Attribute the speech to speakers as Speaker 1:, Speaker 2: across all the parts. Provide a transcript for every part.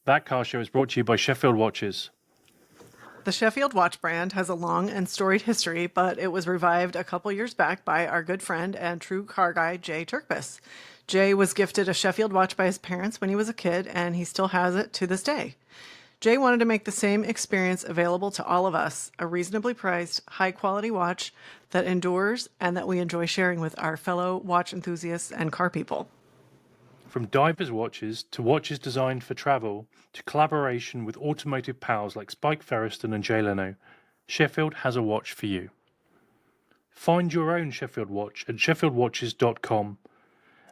Speaker 1: That Car Show is brought to you by Sheffield Watches.
Speaker 2: The Sheffield watch brand has a long and storied history, but it was revived a couple years back by our good friend and true car guy, Jay Turkbus. Jay was gifted a Sheffield watch by his parents when he was a kid, and he still has it to this day. Jay wanted to make the same experience available to all of us, a reasonably priced, high-quality watch that endures and that we enjoy sharing with our fellow watch enthusiasts and car people.
Speaker 1: From divers watches to watches designed for travel to collaboration with automotive pals like Spike Ferriston and Jay Leno, Sheffield has a watch for you. Find your own Sheffield watch at sheffieldwatches.com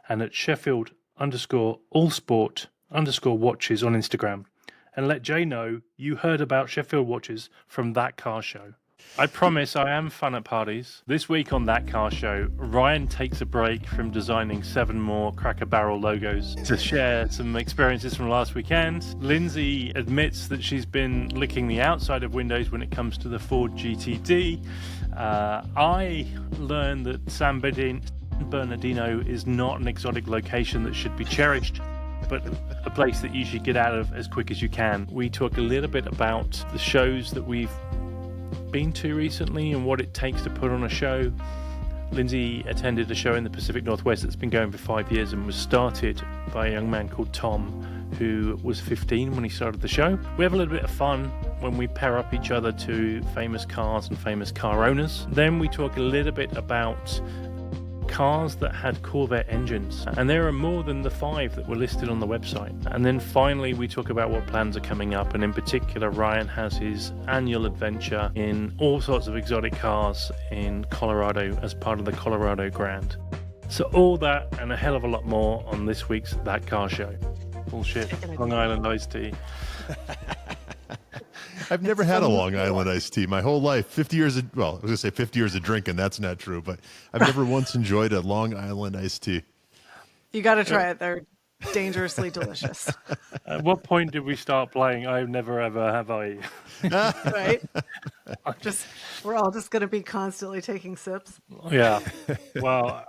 Speaker 1: and at Sheffield_allsport_watches on Instagram, and let Jay know you heard about Sheffield Watches from That Car Show. I promise I am fun at parties. This week on That Car Show, Ryan takes a break from designing 7 more Cracker Barrel logos to share some experiences from last weekend. Lindsay admits that she's been licking the outside of windows when it comes to the Ford GTD. I learned that San Bernardino is not an exotic location that should be cherished, but a place that you should get out of as quick as you can. We talk a little bit about the shows that we've been to recently and what it takes to put on a show. Lindsay attended a show in the Pacific Northwest that's been going for 5 years and was started by a young man called Tom, who was 15 when he started the show. We have a little bit of fun when we pair up each other to famous cars and famous car owners. Then we talk a little bit about cars that had Corvette engines, and there are more than the 5 that were listed on the website. And then finally we talk about what plans are coming up, and in particular Ryan has his annual adventure in all sorts of exotic cars in Colorado as part of the Colorado Grand. So all that and a hell of a lot more on this week's That Car Show. Bullshit. Long Island iced tea.
Speaker 3: I've never had a Long Island iced tea my whole life. 50 years of, well, I was going to say 50 years of drinking. That's not true, but I've never once enjoyed a Long Island iced tea.
Speaker 2: You got to try it. They're dangerously delicious.
Speaker 1: At what point did we start playing I've Never Ever Have I?
Speaker 2: Right? We're all just going to be constantly taking sips.
Speaker 1: Yeah. Well,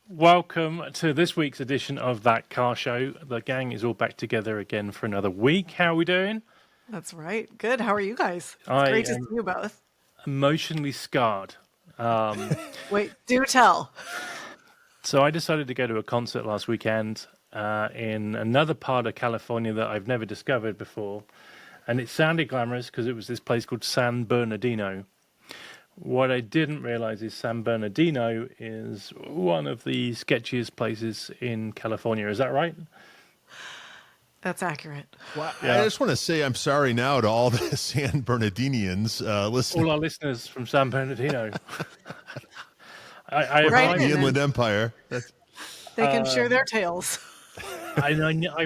Speaker 1: welcome to this week's edition of That Car Show. The gang is all back together again for another week. How are we doing?
Speaker 2: That's right. Good. How are you guys? It's great to see you both.
Speaker 1: Emotionally scarred.
Speaker 2: Wait, do tell.
Speaker 1: So I decided to go to a concert last weekend in another part of California that I've never discovered before. And it sounded glamorous because it was this place called San Bernardino. What I didn't realize is San Bernardino is one of the sketchiest places in California. Is that right?
Speaker 2: That's accurate.
Speaker 3: Well, yeah. I just want to say I'm sorry now to all the San Bernardinians listening.
Speaker 1: All our listeners from San Bernardino.
Speaker 2: Right
Speaker 3: the Inland Empire.
Speaker 2: They can share their tales.
Speaker 1: I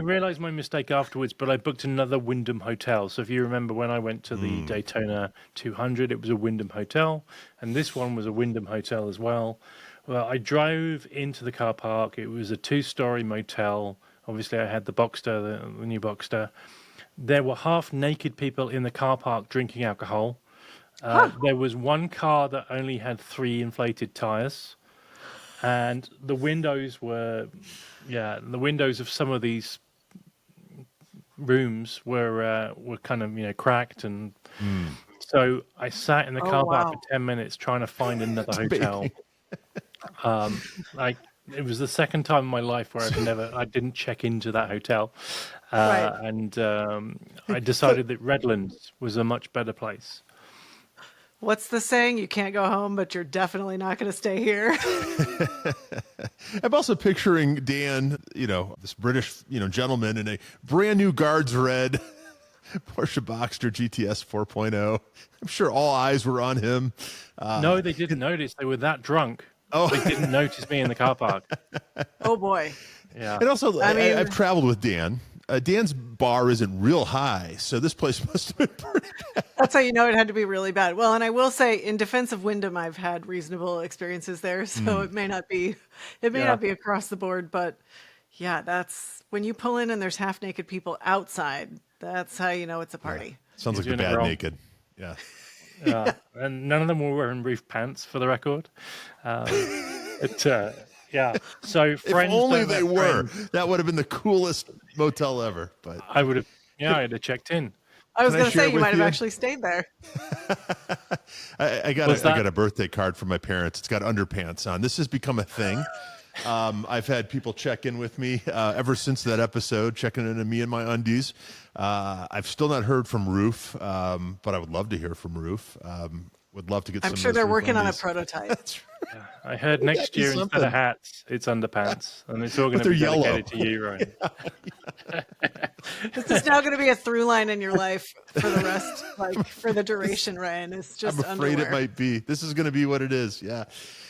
Speaker 1: realized my mistake afterwards, but I booked another Wyndham hotel. So if you remember when I went to the Daytona 200, it was a Wyndham hotel, and this one was a Wyndham hotel as well. Well, I drove into the car park. It was a 2-story motel. Obviously, I had the Boxster, the new Boxster. There were half-naked people in the car park drinking alcohol. There was one car that only had 3 inflated tires. And the windows were, the windows of some of these rooms were kind of, cracked. And so I sat in the car park for 10 minutes trying to find another hotel. It was the second time in my life where I didn't check into that hotel.
Speaker 2: Right.
Speaker 1: And I decided that Redlands was a much better place.
Speaker 2: What's the saying? You can't go home, but you're definitely not going to stay here.
Speaker 3: I'm also picturing Dan, this British, gentleman in a brand new Guards Red Porsche Boxster GTS 4.0. I'm sure all eyes were on him.
Speaker 1: No, they didn't notice. They were that drunk.
Speaker 3: Oh,
Speaker 1: they didn't notice me in the car park.
Speaker 2: Oh boy.
Speaker 1: Yeah.
Speaker 3: And also, I've traveled with Dan. Dan's bar isn't real high, so this place must have been pretty bad.
Speaker 2: That's how you know it had to be really bad. Well, and I will say, in defense of Wyndham, I've had reasonable experiences there, so it may not be across the board, but yeah, that's when you pull in and there's half naked people outside. That's how you know it's a party.
Speaker 3: Yeah. Sounds like the bad naked. Yeah.
Speaker 1: And none of them were wearing roof pants, for the record. Yeah. So
Speaker 3: If
Speaker 1: friends
Speaker 3: only
Speaker 1: don't
Speaker 3: they
Speaker 1: let
Speaker 3: were.
Speaker 1: friends.
Speaker 3: That would have been the coolest motel ever. But
Speaker 1: I would have. Yeah, I'd have checked in.
Speaker 2: I was
Speaker 3: can I
Speaker 2: going to
Speaker 3: share
Speaker 2: say you
Speaker 3: with
Speaker 2: might have
Speaker 3: you?
Speaker 2: actually stayed there.
Speaker 3: I got
Speaker 1: Was
Speaker 3: I
Speaker 1: that-
Speaker 3: got a birthday card from my parents. It's got underpants on. This has become a thing. I've had people check in with me ever since that episode, checking in on me and my undies. I've still not heard from Roof, but I would love to hear from Roof. Would love to get some
Speaker 2: I'm
Speaker 3: of
Speaker 2: sure
Speaker 3: those
Speaker 2: they're
Speaker 3: Roof
Speaker 2: prototype.
Speaker 3: undies.
Speaker 2: prototype.
Speaker 3: That's
Speaker 1: I heard
Speaker 3: Wouldn't
Speaker 1: next
Speaker 3: that be
Speaker 1: year instead
Speaker 3: something?
Speaker 1: of hats, it's underpants, and it's all going
Speaker 3: But
Speaker 1: to be
Speaker 3: they're yellow.
Speaker 1: dedicated to you, Ryan.
Speaker 2: This is now going to be a through line in your life for the rest, like for the duration, Ryan. It's just
Speaker 3: I'm afraid
Speaker 2: underwear.
Speaker 3: it might be. This is going to be what it is. Yeah.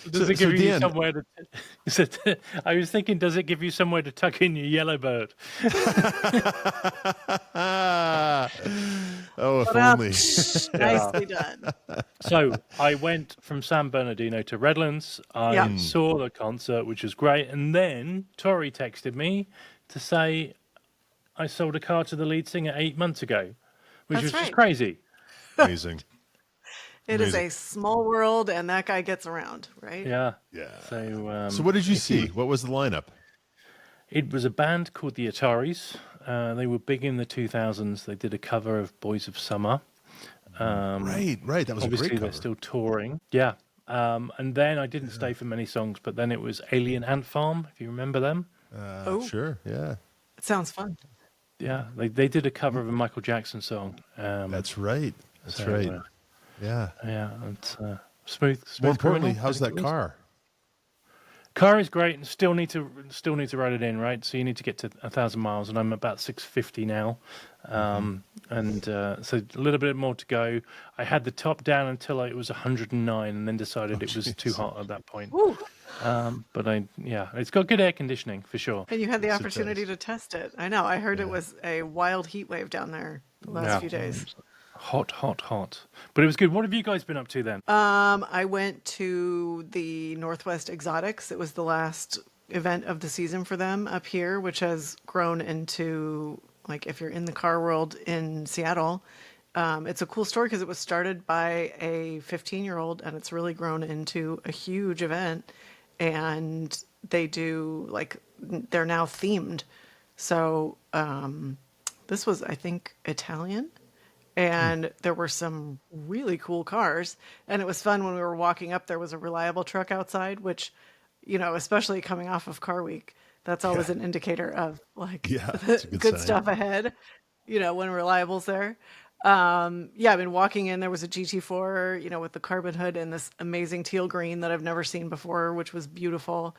Speaker 1: Does it give you somewhere to? I was thinking, does it give you somewhere to tuck in your yellow bird?
Speaker 3: Oh, if
Speaker 2: Put up.
Speaker 3: only.
Speaker 2: Nicely done.
Speaker 1: So I went from San Bernardino to Redlands. I
Speaker 2: Yeah.
Speaker 1: saw the concert, which was great, and then Tori texted me to say I sold a car to the lead singer 8 months ago, which
Speaker 2: That's
Speaker 1: was just
Speaker 2: right.
Speaker 1: crazy.
Speaker 3: Amazing.
Speaker 2: It is
Speaker 3: Amazing.
Speaker 2: a small world, and that guy gets around, right?
Speaker 1: Yeah.
Speaker 3: Yeah.
Speaker 1: So,
Speaker 3: So what did you see? What was the lineup?
Speaker 1: it was a band called the Ataris. They were big in the 2000s. They did a cover of Boys of Summer.
Speaker 3: Right. That was a
Speaker 1: Obviously,
Speaker 3: great
Speaker 1: they're
Speaker 3: cover.
Speaker 1: still touring. Yeah. And then I didn't stay for many songs, but then it was Alien Ant Farm, if you remember them.
Speaker 2: Oh.
Speaker 3: Sure. Yeah.
Speaker 2: It sounds fun.
Speaker 1: Yeah, they did a cover of a Michael Jackson song.
Speaker 3: That's right. That's
Speaker 1: so,
Speaker 3: right. Yeah.
Speaker 1: Yeah, it's smooth.
Speaker 3: More importantly,
Speaker 1: criminal,
Speaker 3: how's
Speaker 1: I
Speaker 3: that
Speaker 1: think it was.
Speaker 3: car?
Speaker 1: Car is great, and still need to ride it in, right? So you need to get to 1,000 miles, and I'm about 650 now, and so a little bit more to go. I had the top down until it was 109, and then decided it was too hot at that point.
Speaker 2: Woo.
Speaker 1: But it's got good air conditioning for sure.
Speaker 2: And you had the
Speaker 3: Yes, it
Speaker 2: opportunity
Speaker 3: does.
Speaker 2: to test it. I know. I heard it was a wild heat wave down there the last
Speaker 1: Yeah.
Speaker 2: few days.
Speaker 1: Hot. But it was good. What have you guys been up to then?
Speaker 2: I went to the Northwest Exotics. It was the last event of the season for them up here, which has grown into, like, if you're in the car world in Seattle, it's a cool story because it was started by a 15-year-old, and it's really grown into a huge event. And they do, like, they're now themed. So this was, I think, Italian. And there were some really cool cars. And it was fun when we were walking up, there was a reliable truck outside, which, you know, especially coming off of Car Week, that's always an indicator of, like,
Speaker 3: Yeah, that's a good
Speaker 2: good
Speaker 3: sign.
Speaker 2: stuff ahead, you know, when reliable's there. Yeah, I mean, walking in, there was a GT4, you know, with the carbon hood and this amazing teal green that I've never seen before, which was beautiful.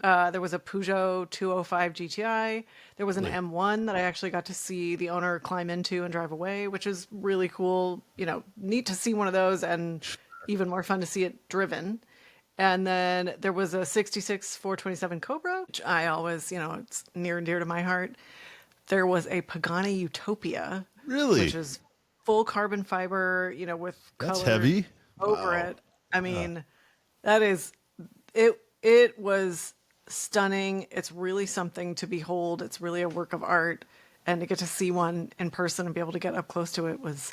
Speaker 2: There was a Peugeot 205 GTI. There was an M1 that I actually got to see the owner climb into and drive away, which is really cool. You know, neat to see one of those, and even more fun to see it driven. And then there was a 66 427 Cobra, which I always, you know, it's near and dear to my heart. There was a Pagani Utopia,
Speaker 3: Really?
Speaker 2: which is full carbon fiber, you know, with
Speaker 3: That's
Speaker 2: color
Speaker 3: heavy.
Speaker 2: over
Speaker 3: Wow.
Speaker 2: it. I mean, that is it. It was stunning. It's really something to behold. It's really a work of art, and to get to see one in person and be able to get up close to it was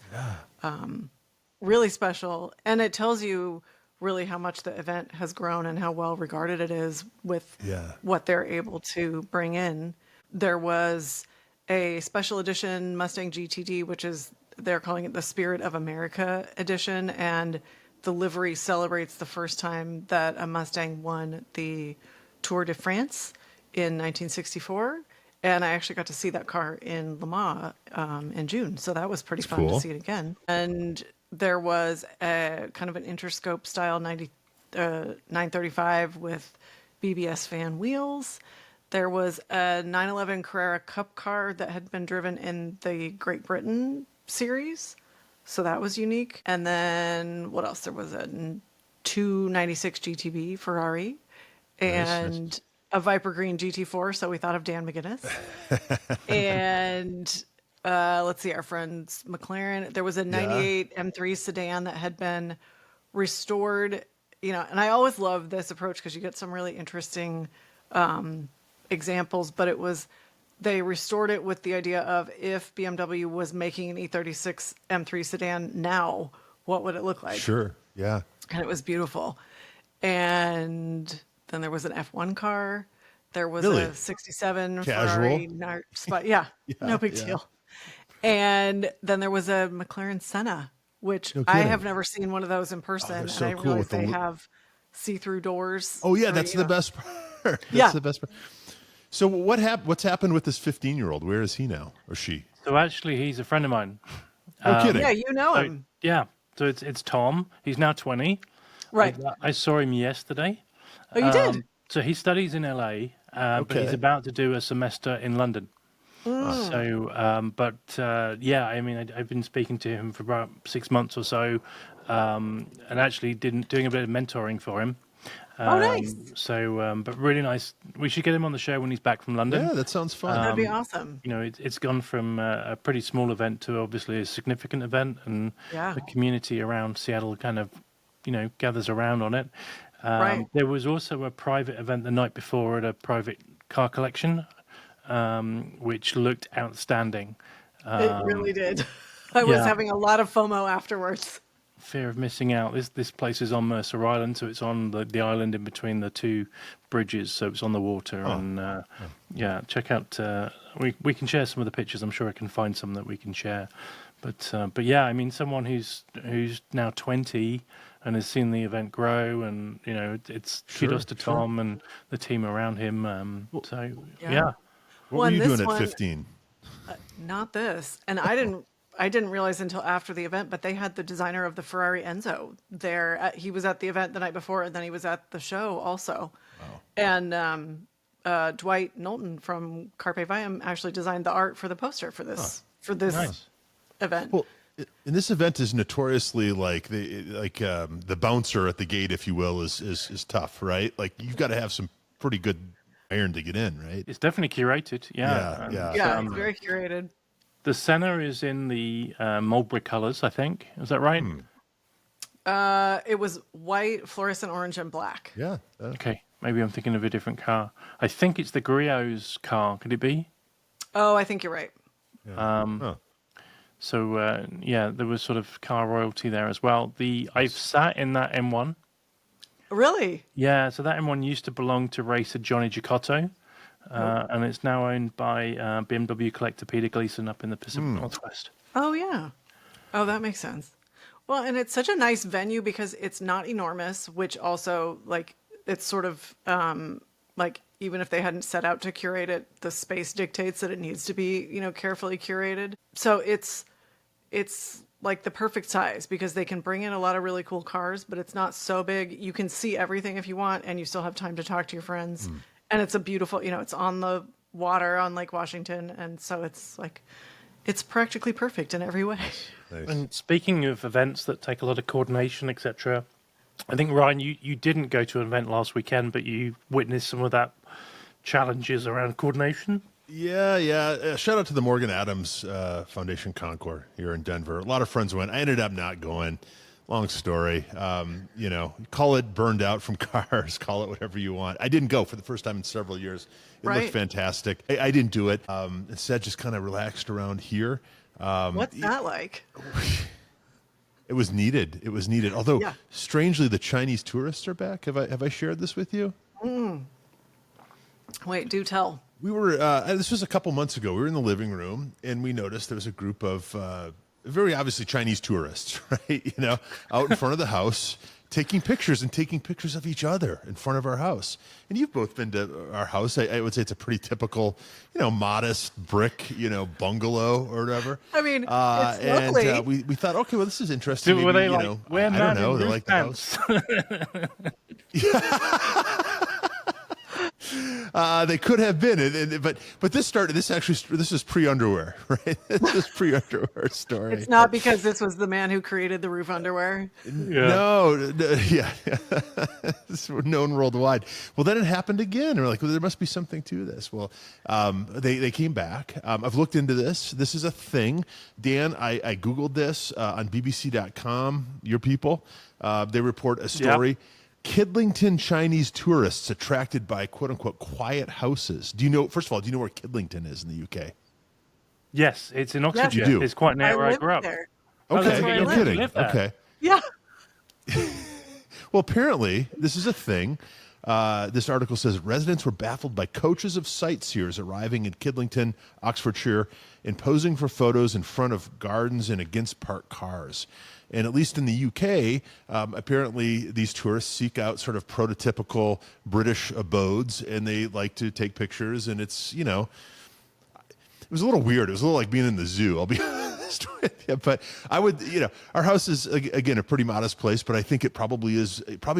Speaker 2: really special. And it tells you really how much the event has grown and how well regarded it is with
Speaker 3: Yeah.
Speaker 2: what they're able to bring in. There was a special edition Mustang GTD, which is, they're calling it the Spirit of America edition, and the livery celebrates the first time that a Mustang won the Tour de France in 1964. And I actually got to see that car in Le Mans in June. So that was pretty fun
Speaker 3: cool.
Speaker 2: to see it again. And there was a kind of an Interscope style 935 with BBS fan wheels. There was a 911 Carrera Cup car that had been driven in the Great Britain series. So that was unique. And then what else? There was a 296 GTB Ferrari and a Viper Green GT4. So we thought of Dan McGuinness. And let's see, our friends McLaren. There was a 98 M3 sedan that had been restored, you know, and I always love this approach because you get some really interesting examples, but it was, they restored it with the idea of, if BMW was making an E36 M3 sedan now, what would it look like?
Speaker 3: Sure. Yeah.
Speaker 2: And it was beautiful. And Then there was an F1 car. There was
Speaker 3: Really?
Speaker 2: a 67
Speaker 3: Casual?
Speaker 2: Ferrari Spot. Yeah, no big
Speaker 3: yeah.
Speaker 2: deal. And then there was a McLaren Senna, which
Speaker 3: No
Speaker 2: I
Speaker 3: kidding.
Speaker 2: have never seen one of those in person.
Speaker 3: they're
Speaker 2: And
Speaker 3: so
Speaker 2: I
Speaker 3: cool
Speaker 2: realize
Speaker 3: with the
Speaker 2: they have see-through doors.
Speaker 3: Oh yeah,
Speaker 2: or,
Speaker 3: that's
Speaker 2: you
Speaker 3: the
Speaker 2: know.
Speaker 3: best part. That's
Speaker 2: Yeah.
Speaker 3: the best part. So what's happened with this 15-year-old? Where is he now, or she?
Speaker 1: So actually, he's a friend of mine.
Speaker 3: No kidding.
Speaker 2: Yeah, you know
Speaker 1: So,
Speaker 2: him.
Speaker 1: yeah. So it's Tom. He's now 20.
Speaker 2: Right.
Speaker 1: I saw him yesterday.
Speaker 2: Oh, you did?
Speaker 1: So he studies in LA, but he's
Speaker 3: Okay.
Speaker 1: about to do a semester in London. So, yeah, I mean, I've been speaking to him for about 6 months or so, and actually doing a bit of mentoring for him.
Speaker 2: Oh, nice.
Speaker 1: So, but really nice. We should get him on the show when he's back from London.
Speaker 3: Yeah, that sounds fun.
Speaker 2: That'd be awesome.
Speaker 1: You know, it's gone from a pretty small event to obviously a significant event, and
Speaker 2: Yeah.
Speaker 1: the community around Seattle kind of, gathers around on it.
Speaker 2: Right.
Speaker 1: There was also a private event the night before at a private car collection, which looked outstanding.
Speaker 2: It really did. I was
Speaker 1: yeah.
Speaker 2: having a lot of FOMO afterwards.
Speaker 1: Fear of missing out. This place is on Mercer Island, so it's on the island in between the two bridges, so it's on the water. And yeah, check out. We can share some of the pictures. I'm sure I can find some that we can share. But yeah, I mean, someone who's now 20 and has seen the event grow, and it's kudos to Tom and the team around him. So yeah.
Speaker 3: What were you doing at 15?
Speaker 2: Not this. And I didn't realize until after the event, but they had the designer of the Ferrari Enzo there. He was at the event the night before, and then he was at the show also. Wow. And Dwight Knowlton from Carpe Diem actually designed the art for the poster for this
Speaker 1: Nice.
Speaker 2: event.
Speaker 3: Well, and this event is notoriously like the bouncer at the gate, if you will, is tough, right? Like you've got to have some pretty good iron to get in, right?
Speaker 1: It's definitely curated. Yeah.
Speaker 2: Yeah, it's very curated.
Speaker 1: The Senna is in the mulberry colors, I think. Is that right?
Speaker 2: It was white, fluorescent orange, and black.
Speaker 3: Yeah.
Speaker 1: Okay. Maybe I'm thinking of a different car. I think it's the Griot's car. Could it be?
Speaker 2: Oh, I think you're right.
Speaker 1: So, yeah, there was sort of car royalty there as well. I've sat in that M1.
Speaker 2: Really?
Speaker 1: Yeah, so that M1 used to belong to racer Johnny Giacotto, and it's now owned by BMW collector Peter Gleason up in the Pacific Northwest.
Speaker 2: Oh, yeah. Oh, that makes sense. Well, and it's such a nice venue because it's not enormous, which also, like, it's sort of, like, even if they hadn't set out to curate it, the space dictates that it needs to be, carefully curated. So it's like the perfect size because they can bring in a lot of really cool cars, but it's not so big. You can see everything if you want, and you still have time to talk to your friends. And it's a beautiful, it's on the water on Lake Washington. And so it's like, it's practically perfect in every way.
Speaker 3: Nice.
Speaker 1: And speaking of events that take a lot of coordination, etc., I think, Ryan, you didn't go to an event last weekend, but you witnessed some of that challenges around coordination.
Speaker 3: Yeah. Shout out to the Morgan Adams Foundation Concours here in Denver. A lot of friends went. I ended up not going. Long story. Call it burned out from cars. Call it whatever you want. I didn't go for the first time in several years. It looked fantastic. I didn't do it. Instead, just kind of relaxed around here.
Speaker 2: What's that like?
Speaker 3: It was needed. Although, strangely, the Chinese tourists are back. Have I shared this with you?
Speaker 2: Wait, do tell.
Speaker 3: We were, this was a couple months ago. We were in the living room, and we noticed there was a group of very obviously Chinese tourists, right? Out in front of the house, taking pictures of each other in front of our house. And you've both been to our house. I would say it's a pretty typical, modest brick, bungalow or whatever.
Speaker 2: I mean, it's lovely.
Speaker 3: And we thought, okay, well, this is interesting.
Speaker 1: Were
Speaker 3: Maybe,
Speaker 1: they like, we're
Speaker 3: I don't know. They like the house. They could have been, but this is pre-underwear, right? This is pre-underwear story.
Speaker 2: It's not because this was the man who created the roof underwear.
Speaker 3: No, yeah, this was known worldwide. Well, then it happened again. We're like, well, there must be something to this. Well, they came back. I've looked into this. This is a thing. Dan, I Googled this on BBC.com. Your people, they report a story.
Speaker 1: Yep.
Speaker 3: Kidlington Chinese tourists attracted by quote unquote quiet houses. First of all, do you know where Kidlington is in the UK?
Speaker 1: Yes, it's in Oxfordshire.
Speaker 3: You do?
Speaker 1: It's quite near where I
Speaker 2: lived
Speaker 1: grew up.
Speaker 2: there.
Speaker 1: Oh,
Speaker 3: Okay,
Speaker 1: that's where
Speaker 3: no
Speaker 1: you
Speaker 3: kidding.
Speaker 1: live there.
Speaker 3: Okay.
Speaker 2: Yeah.
Speaker 3: Well, apparently this is a thing. This article says residents were baffled by coaches of sightseers arriving in Kidlington, Oxfordshire, and posing for photos in front of gardens and against parked cars. And at least in the UK, apparently these tourists seek out sort of prototypical British abodes, and they like to take pictures. And it's, it was a little weird. It was a little like being in the zoo, I'll be honest with you. But I would, our house is, again, a pretty modest place, but I think it probably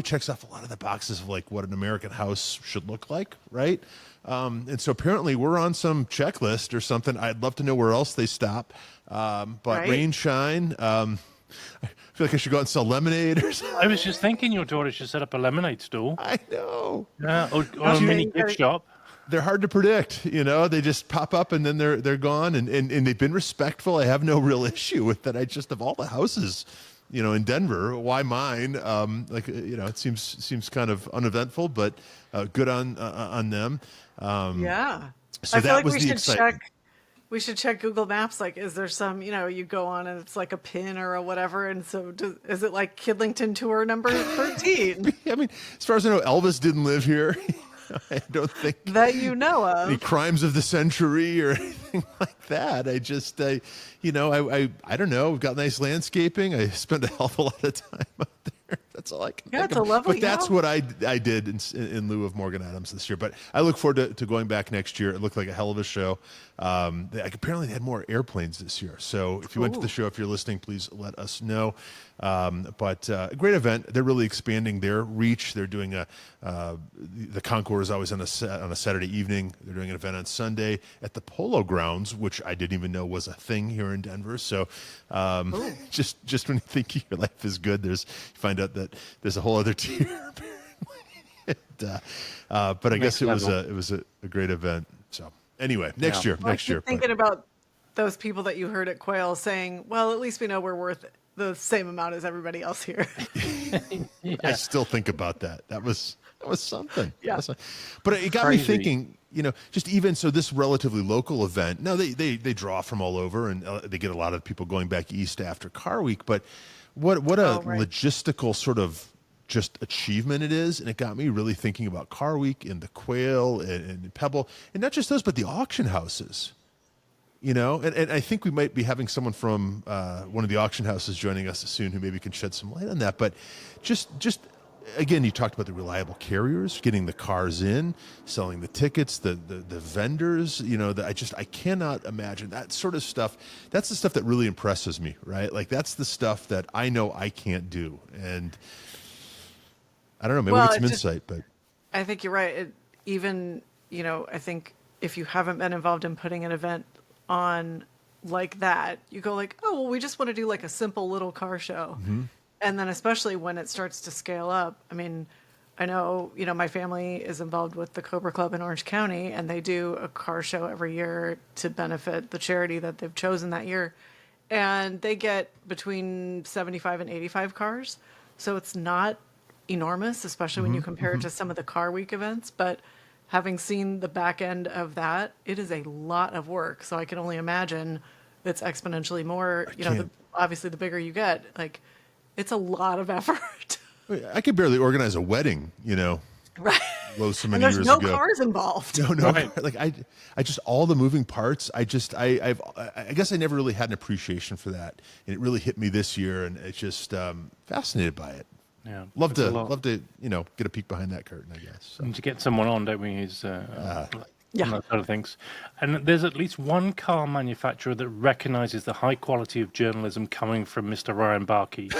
Speaker 3: checks off a lot of the boxes of like what an American house should look like, right? And so apparently we're on some checklist or something. I'd love to know where else they stop. But
Speaker 2: Right.
Speaker 3: rain, shine, I feel like I should go out and sell lemonade or something.
Speaker 1: I was just thinking your daughter should set up a lemonade stall.
Speaker 3: I know.
Speaker 1: Yeah, or a mini gift shop.
Speaker 3: They're hard to predict, They just pop up and then they're gone, and they've been respectful. I have no real issue with that. I just, of all the houses, in Denver, why mine? It seems kind of uneventful, but good on them.
Speaker 2: Yeah.
Speaker 3: So
Speaker 2: I feel
Speaker 3: that
Speaker 2: like
Speaker 3: was
Speaker 2: we
Speaker 3: the
Speaker 2: should
Speaker 3: excitement.
Speaker 2: we should check Google Maps. Like, is there some, you go on and it's like a pin or a whatever. And so is it like Kidlington tour number 13
Speaker 3: I mean, as far as I know, Elvis didn't live here. I don't think
Speaker 2: that you know
Speaker 3: any
Speaker 2: of?
Speaker 3: crimes of the century or anything like that. I just, I don't know. We've got nice landscaping. I spend a hell of a lot of time out there. That's all I can
Speaker 2: Yeah,
Speaker 3: think
Speaker 2: it's a
Speaker 3: of.
Speaker 2: lovely
Speaker 3: But that's
Speaker 2: house.
Speaker 3: what I did in lieu of Morgan Adams this year. But I look forward to going back next year. It looked like a hell of a show. Apparently they had more airplanes this year. So if you went to the show, if you're listening, please let us know. But a great event. They're really expanding their reach. They're doing the Concours is always on a Saturday evening. They're doing an event on Sunday at the Polo Grounds, which I didn't even know was a thing here in Denver. So just when you think your life is good, you find out that there's a whole other tier. But I guess it was a great event. So anyway, next year.
Speaker 2: Thinking about those people that you heard at Quail saying, well, at least we know we're worth the same amount as everybody else here.
Speaker 3: I still think about that. That was something.
Speaker 2: Yeah.
Speaker 3: But it got
Speaker 1: Crazy.
Speaker 3: me thinking, just even so this relatively local event, now they draw from all over and they get a lot of people going back east after Car Week, but what a
Speaker 2: Right.
Speaker 3: logistical sort of just achievement it is. And it got me really thinking about Car Week and the Quail and Pebble, and not just those, but the auction houses. And I think we might be having someone from one of the auction houses joining us soon who maybe can shed some light on that. But just again, you talked about the reliable carriers, getting the cars in, selling the tickets, the vendors, I cannot imagine that sort of stuff. That's the stuff that really impresses me, right? Like that's the stuff that I know I can't do. And I don't know, maybe
Speaker 2: Well,
Speaker 3: we get some
Speaker 2: it just-
Speaker 3: insight, but
Speaker 2: I think you're right. I think if you haven't been involved in putting an event on like that, you go like, oh, well, we just want to do like a simple little car show. And then especially when it starts to scale up. I mean, I know, my family is involved with the Cobra Club in Orange County, and they do a car show every year to benefit the charity that they've chosen that year. And they get between 75 and 85 cars. So it's not enormous, especially when you compare it to some of the Car Week events. But having seen the back end of that, it is a lot of work. So I can only imagine it's exponentially more, obviously the bigger you get, like it's a lot of effort.
Speaker 3: I could barely organize a wedding,
Speaker 2: Right.
Speaker 3: so
Speaker 2: And
Speaker 3: many
Speaker 2: there's
Speaker 3: years
Speaker 2: no
Speaker 3: ago.
Speaker 2: cars involved.
Speaker 3: No,
Speaker 1: Right.
Speaker 3: like I just all the moving parts. I guess I never really had an appreciation for that, and it really hit me this year, and it's just fascinated by it.
Speaker 1: Yeah,
Speaker 3: Love
Speaker 1: it's a
Speaker 3: to
Speaker 1: lot.
Speaker 3: get a peek behind that curtain, I guess. So.
Speaker 1: And to get someone on, don't we? Is
Speaker 2: Yeah.
Speaker 1: those sort of things. And there's at least one car manufacturer that recognises the high quality of journalism coming from Mr. Ryan Barkey.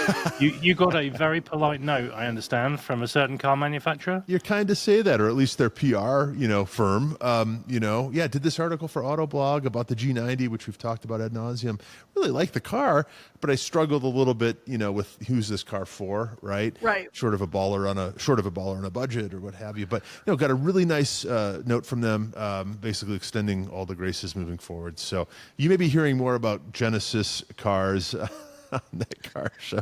Speaker 1: you got a very polite note, I understand, from a certain car manufacturer.
Speaker 3: You kind of say that, or at least their PR, firm. Did this article for Autoblog about the G90, which we've talked about ad nauseum. Really like the car, but I struggled a little bit, with who's this car for, right?
Speaker 2: Right.
Speaker 3: Short of a baller on a budget or what have you. But got a really nice note from them, basically extending all the graces moving forward. So you may be hearing more about Genesis cars on that car show.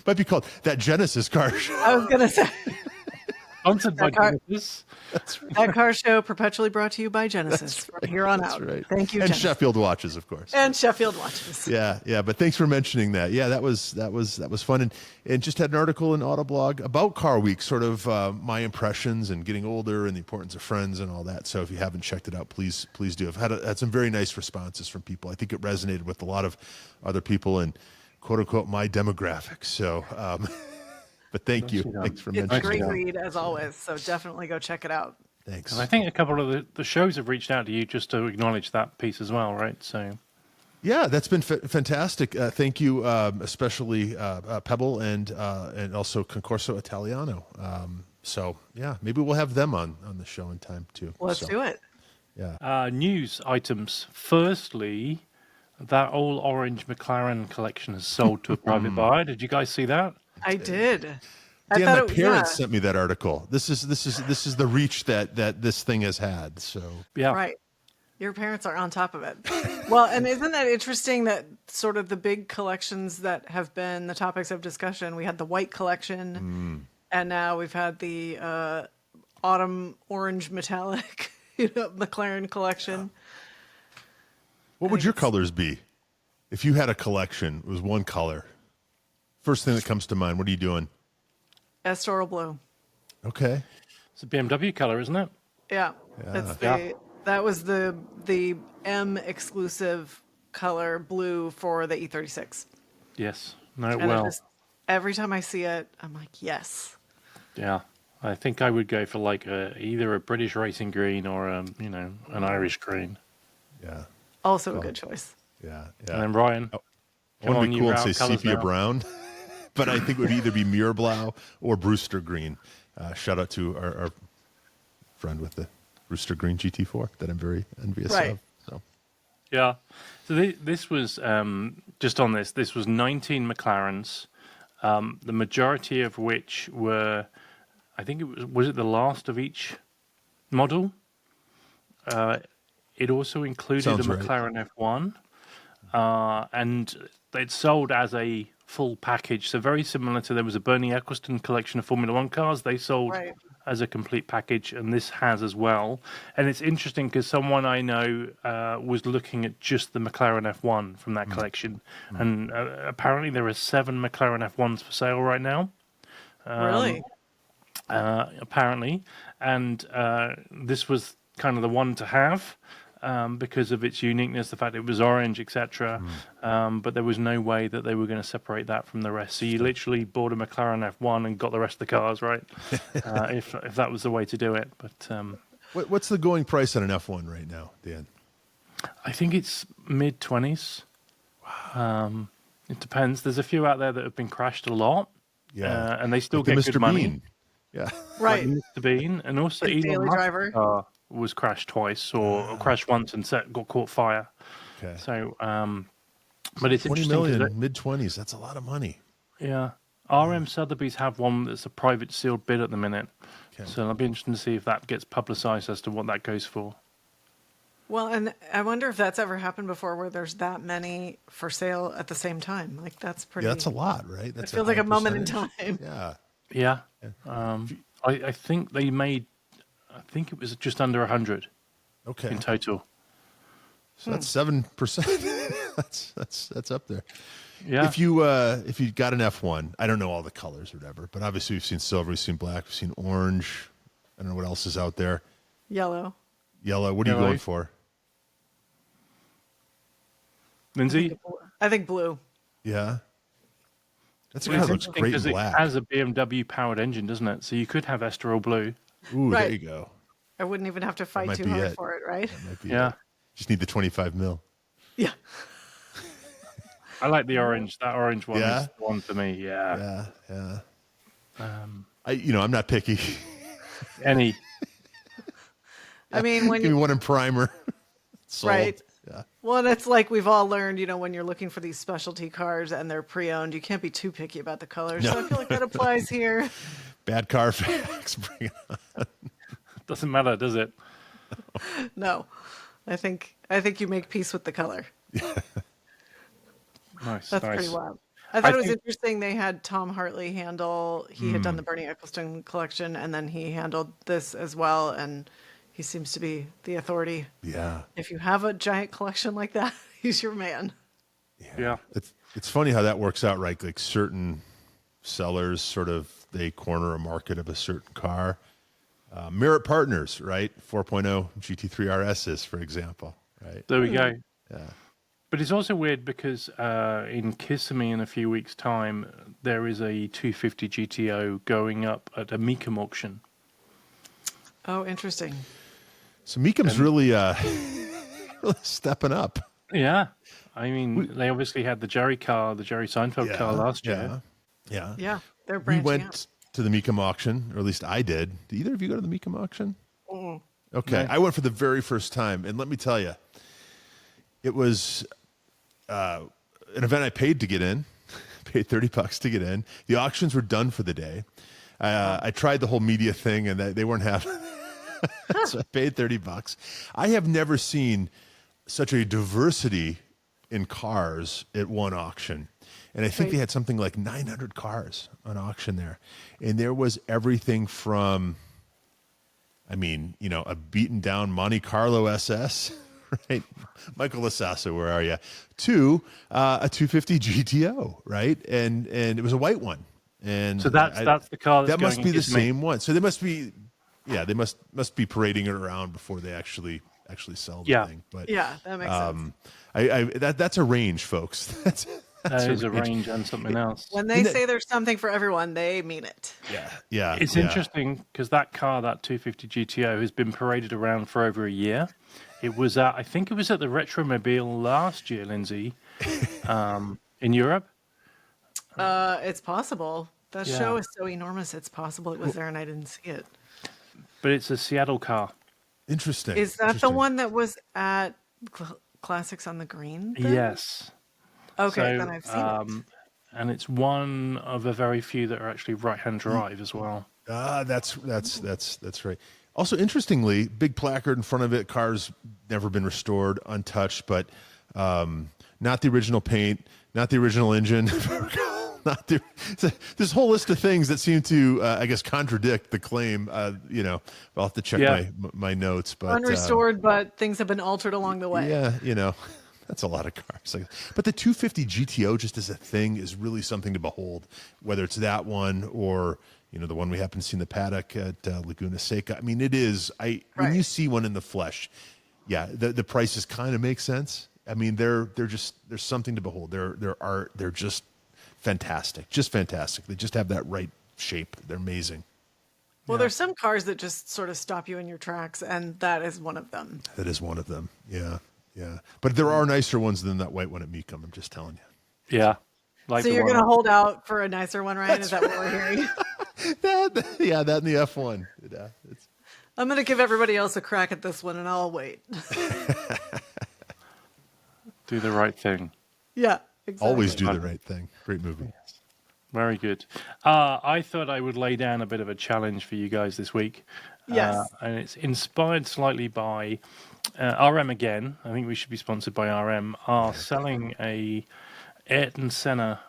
Speaker 3: Might be called that Genesis car show.
Speaker 2: I was going to say.
Speaker 1: Sponsored by
Speaker 2: That car,
Speaker 1: Genesis.
Speaker 3: That's right.
Speaker 2: that car show perpetually brought to you by Genesis from here on
Speaker 3: That's
Speaker 2: out.
Speaker 3: right.
Speaker 2: Thank you,
Speaker 3: And
Speaker 2: Genesis.
Speaker 3: Sheffield watches, of course.
Speaker 2: And Sheffield watches.
Speaker 3: Yeah. But thanks for mentioning that. Yeah, that was fun, and just had an article in Autoblog about Car Week, sort of my impressions and getting older and the importance of friends and all that. So if you haven't checked it out, please do. I've had some very nice responses from people. I think it resonated with a lot of other people in quote unquote my demographic. So, but thank you. Thanks for
Speaker 2: It's a
Speaker 3: mentioning
Speaker 2: great
Speaker 3: it.
Speaker 2: read as always, so definitely go check it out.
Speaker 3: Thanks.
Speaker 1: And I think a couple of the shows have reached out to you just to acknowledge that piece as well, right? So,
Speaker 3: Yeah, that's been fantastic. Thank you, especially Pebble and also Concorso Italiano. So yeah, maybe we'll have them on the show in time too.
Speaker 2: Let's do it.
Speaker 3: Yeah.
Speaker 1: news items. Firstly, that all orange McLaren collection has sold to a private buyer. Did you guys see that?
Speaker 2: I did. I
Speaker 3: Dan,
Speaker 2: thought
Speaker 3: my
Speaker 2: it,
Speaker 3: parents
Speaker 2: yeah,
Speaker 3: sent me that article. This is the reach that this thing has had. So
Speaker 1: Yeah.
Speaker 2: right. Your parents are on top of it. Well, and isn't that interesting that sort of the big collections that have been the topics of discussion? We had the white collection, and now we've had the autumn orange metallic, McLaren collection.
Speaker 3: what would your colors be if you had a collection? It was one color. First thing that comes to mind. What are you doing?
Speaker 2: Estoral blue.
Speaker 3: Okay.
Speaker 1: It's a BMW color, isn't it?
Speaker 2: Yeah, that's
Speaker 1: Yeah.
Speaker 2: that was the M exclusive color blue for the E36.
Speaker 1: Yes. No,
Speaker 2: And
Speaker 1: well,
Speaker 2: every time I see it, I'm like, yes.
Speaker 1: yeah. I think I would go for like either a British racing green or an Irish green.
Speaker 3: Yeah.
Speaker 2: Also a good choice.
Speaker 3: Yeah.
Speaker 1: And then Ryan,
Speaker 3: I
Speaker 1: come
Speaker 3: want
Speaker 1: on,
Speaker 3: to be
Speaker 1: you
Speaker 3: cool and
Speaker 1: route
Speaker 3: say
Speaker 1: colours
Speaker 3: sepia
Speaker 1: now.
Speaker 3: brown, but I think it would either be Mirablau or Brewster green. Shout out to our friend with the Brewster green GT4 that I'm very envious
Speaker 2: Right.
Speaker 3: of. So
Speaker 1: Yeah. So this was just on this. This was 19 McLarens, the majority of which were, I think was it the last of each model. It also included
Speaker 3: Sounds
Speaker 1: a
Speaker 3: right.
Speaker 1: McLaren F1, and it sold as a full package. So very similar to there was a Bernie Eccleston collection of Formula One cars. They sold
Speaker 2: Right.
Speaker 1: as a complete package, and this has as well. And it's interesting because someone I know was looking at just the McLaren F1 from that collection, and apparently there are 7 McLaren F1s for sale right now.
Speaker 2: Really?
Speaker 1: Apparently, and this was kind of the one to have because of its uniqueness, the fact it was orange, etc. But there was no way that they were going to separate that from the rest. So you literally bought a McLaren F1 and got the rest of the cars, right? If that was the way to do it. But
Speaker 3: what's the going price on an F1 right now, Dan?
Speaker 1: I think it's mid-20s. It depends. There's a few out there that have been crashed a lot,
Speaker 3: Yeah.
Speaker 1: and they still
Speaker 3: Like the
Speaker 1: get
Speaker 3: Mr.
Speaker 1: good money.
Speaker 3: Bean. Yeah.
Speaker 2: Right.
Speaker 1: Like Mr. Bean, and also
Speaker 2: His
Speaker 1: Elon
Speaker 2: daily
Speaker 1: Musk's
Speaker 2: driver.
Speaker 1: car was crashed twice, or crashed once and got caught fire.
Speaker 3: Okay.
Speaker 1: So, but it's
Speaker 3: 20
Speaker 1: interesting. 'cause
Speaker 3: million, mid-20s. That's a lot of money.
Speaker 1: yeah, RM Sotheby's have one that's a private sealed bid at the minute.
Speaker 3: Okay.
Speaker 1: So it'll be interesting to see if that gets publicised as to what that goes for.
Speaker 2: Well, and I wonder if that's ever happened before where there's that many for sale at the same time. Like, that's pretty.
Speaker 3: Yeah, that's a lot, right? That's
Speaker 2: It feels like
Speaker 3: high
Speaker 2: a moment in
Speaker 3: percentage.
Speaker 2: time.
Speaker 3: Yeah.
Speaker 1: Yeah, I think they made. I think it was just under 100
Speaker 3: Okay.
Speaker 1: in total.
Speaker 3: So that's 7%. that's up there.
Speaker 1: Yeah,
Speaker 3: If you got an F1, I don't know all the colors or whatever, but obviously we've seen silver, we've seen black, we've seen orange. I don't know what else is out there.
Speaker 2: Yellow.
Speaker 3: Yellow. What are you
Speaker 1: Yellow.
Speaker 3: going for?
Speaker 1: Lindsay.
Speaker 2: I think blue.
Speaker 3: Yeah. That's
Speaker 1: Well,
Speaker 3: kind
Speaker 1: it's
Speaker 3: of looks
Speaker 1: interesting
Speaker 3: great in
Speaker 1: 'cause it
Speaker 3: black.
Speaker 1: has a BMW powered engine, doesn't it? So you could have Estoril Blue.
Speaker 3: Ooh, there
Speaker 2: Right.
Speaker 3: you go.
Speaker 2: I wouldn't even have to fight
Speaker 3: might
Speaker 2: too
Speaker 3: be
Speaker 2: hard
Speaker 3: it.
Speaker 2: for it, right?
Speaker 3: Might be
Speaker 1: Yeah.
Speaker 3: it. Just need the 25 mil.
Speaker 2: Yeah.
Speaker 1: I like the orange. That orange one
Speaker 3: Yeah?
Speaker 1: is the one for me. Yeah.
Speaker 3: Yeah. I'm not picky.
Speaker 1: Any.
Speaker 2: I mean, when
Speaker 3: Give me
Speaker 2: you,
Speaker 3: one in primer. Sold.
Speaker 2: right.
Speaker 3: Yeah.
Speaker 2: Well, and it's like we've all learned, when you're looking for these specialty cars and they're pre-owned, you can't be too picky about the colors. So I feel like that applies here.
Speaker 3: Bad car facts. Bring it on.
Speaker 1: Doesn't matter, does it?
Speaker 2: No, I think you make peace with the color.
Speaker 1: Nice.
Speaker 2: That's
Speaker 1: nice.
Speaker 2: pretty wild. I thought
Speaker 1: I
Speaker 2: it was
Speaker 1: think
Speaker 2: interesting they had Tom Hartley handle, he had done the Bernie Eccleston collection, and then he handled this as well, and he seems to be the authority.
Speaker 3: Yeah.
Speaker 2: If you have a giant collection like that, he's your man.
Speaker 1: yeah.
Speaker 3: It's funny how that works out, right? Like certain sellers sort of they corner a market of a certain car. Merit Partners, right? 4.0 GT3 RSs, for example, right?
Speaker 1: There we go.
Speaker 3: Yeah.
Speaker 1: But it's also weird because in Kissimmee in a few weeks' time, there is a 250 GTO going up at a Mecum auction.
Speaker 2: Oh, interesting.
Speaker 3: So Mecum's really, really stepping up.
Speaker 1: Yeah. I mean, they obviously had the Jerry Seinfeld car last year.
Speaker 3: Yeah.
Speaker 2: Yeah, they're
Speaker 3: We
Speaker 2: branching
Speaker 3: went
Speaker 2: out.
Speaker 3: to the Mecum auction, or at least I did. Did either of you go to the Mecum auction?
Speaker 2: Mm.
Speaker 3: Okay.
Speaker 1: No.
Speaker 3: I went for the very first time. And let me tell you, it was an event I paid to get in, paid $30 to get in. The auctions were done for the day. I tried the whole media thing and they weren't having it. So I paid $30. I have never seen such a diversity in cars at one auction. And I think
Speaker 2: Right.
Speaker 3: they had something like 900 cars on auction there. And there was everything from, I mean, you know, a beaten down Monte Carlo SS, right? Michael Lasasa, where are you? To a 250 GTO, right? And it was a white one. And
Speaker 1: So that's the car that's
Speaker 3: that must
Speaker 1: going
Speaker 3: be
Speaker 1: in
Speaker 3: the
Speaker 1: Kissimmee.
Speaker 3: same one. So they must be, yeah, they must be parading it around before they actually sell the
Speaker 1: Yeah.
Speaker 3: thing. But
Speaker 2: Yeah, that makes sense.
Speaker 3: that's a range, folks. That's
Speaker 1: That is a range and something else.
Speaker 2: When they say there's something for everyone, they mean it.
Speaker 3: yeah.
Speaker 1: It's
Speaker 3: yeah.
Speaker 1: interesting because that car, that 250 GTO, has been paraded around for over a year. It was at, I think it was at the Retromobile last year, Lindsay, in Europe.
Speaker 2: It's possible. That
Speaker 1: Yeah.
Speaker 2: show is so enormous. It's possible it was there and I didn't see it.
Speaker 1: But it's a Seattle car.
Speaker 3: Interesting.
Speaker 2: Is that the
Speaker 3: Interesting.
Speaker 2: one that was at Classics on the Green? then?
Speaker 1: Yes.
Speaker 2: Okay,
Speaker 1: So,
Speaker 2: then I've seen it.
Speaker 1: And it's one of a very few that are actually right-hand drive as well.
Speaker 3: That's right. Also, interestingly, big placard in front of it. Car's never been restored, untouched, but not the original paint, not the original engine. Not the, this whole list of things that seem to, I guess, contradict the claim. You know, I'll have to check my notes, but
Speaker 2: Unrestored, but things have been altered along the way.
Speaker 3: yeah, you know, that's a lot of cars. But the 250 GTO, just as a thing, is really something to behold. Whether it's that one or the one we happen to see in the paddock at Laguna Seca. I mean, it is. When you see one in the flesh, yeah, the prices kind of make sense. I mean, they're just there's something to behold. They're just fantastic, just fantastic. They just have that right shape. They're amazing.
Speaker 2: Well, there's some cars that just sort of stop you in your tracks, and that is one of them.
Speaker 3: That is one of them. Yeah. But there are nicer ones than that white one at Mecum. I'm just telling you.
Speaker 1: Yeah. Like
Speaker 2: So you're going to hold out for a nicer one, Ryan? Is that what we're hearing?
Speaker 3: that and the F1. Yeah,
Speaker 2: I'm going to give everybody else a crack at this one, and I'll wait.
Speaker 1: Do the right thing.
Speaker 2: Yeah, exactly.
Speaker 3: always do the right thing. Great movie.
Speaker 1: Very good. I thought I would lay down a bit of a challenge for you guys this week.
Speaker 2: Yes.
Speaker 1: And it's inspired slightly by RM again. I think we should be sponsored by RM. Are selling a Ayrton Senna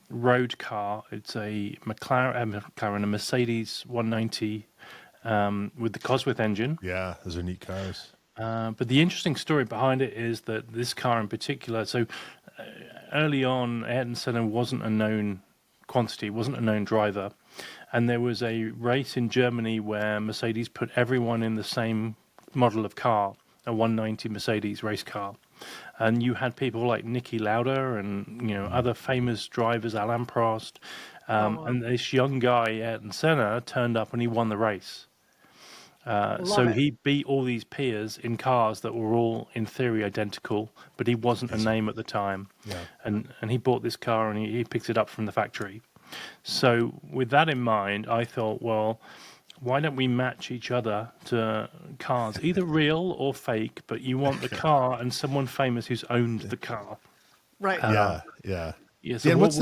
Speaker 1: road car. It's a McLaren, a Mercedes 190 with the Cosworth engine.
Speaker 3: Yeah, those are neat cars.
Speaker 1: But the interesting story behind it is that this car in particular, so early on, Ayrton Senna wasn't a known quantity, wasn't a known driver. And there was a race in Germany where Mercedes put everyone in the same model of car, a 190 Mercedes race car. And you had people like Niki Lauda and other famous drivers, Alain Prost. And this young guy, Ayrton Senna, turned up and he won the race. So he beat all these peers in cars that were all, in theory, identical, but he wasn't a name at the time.
Speaker 3: Yeah.
Speaker 1: And he bought this car and he picked it up from the factory. So with that in mind, I thought, well, why don't we match each other to cars, either real or fake, but you want the car and someone famous who's owned the car.
Speaker 2: Right.
Speaker 3: Yeah.
Speaker 1: So
Speaker 3: Dan, what's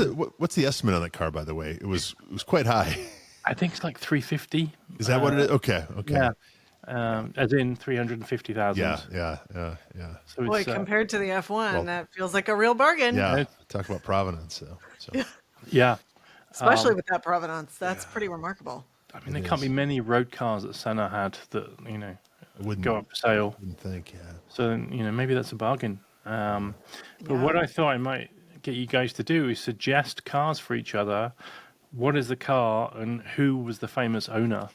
Speaker 3: the estimate on that car, by the way? It was quite high.
Speaker 1: I think it's like 350.
Speaker 3: Is that what it is? Okay.
Speaker 1: Yeah. as in 350,000.
Speaker 3: Yeah.
Speaker 1: So
Speaker 2: Boy,
Speaker 1: it's
Speaker 2: compared to the F1,
Speaker 3: well-
Speaker 2: that feels like a real bargain.
Speaker 3: Yeah. Talk about provenance, though. So
Speaker 1: yeah.
Speaker 2: Especially with that provenance. That's pretty remarkable.
Speaker 1: I mean, there
Speaker 3: It
Speaker 1: can't
Speaker 3: is.
Speaker 1: be many road cars that Senna had that
Speaker 3: I wouldn't,
Speaker 1: go up for sale.
Speaker 3: wouldn't think, yeah.
Speaker 1: So maybe that's a bargain. But what I thought I might get you guys to do is suggest cars for each other. What is the car and who was the famous owner?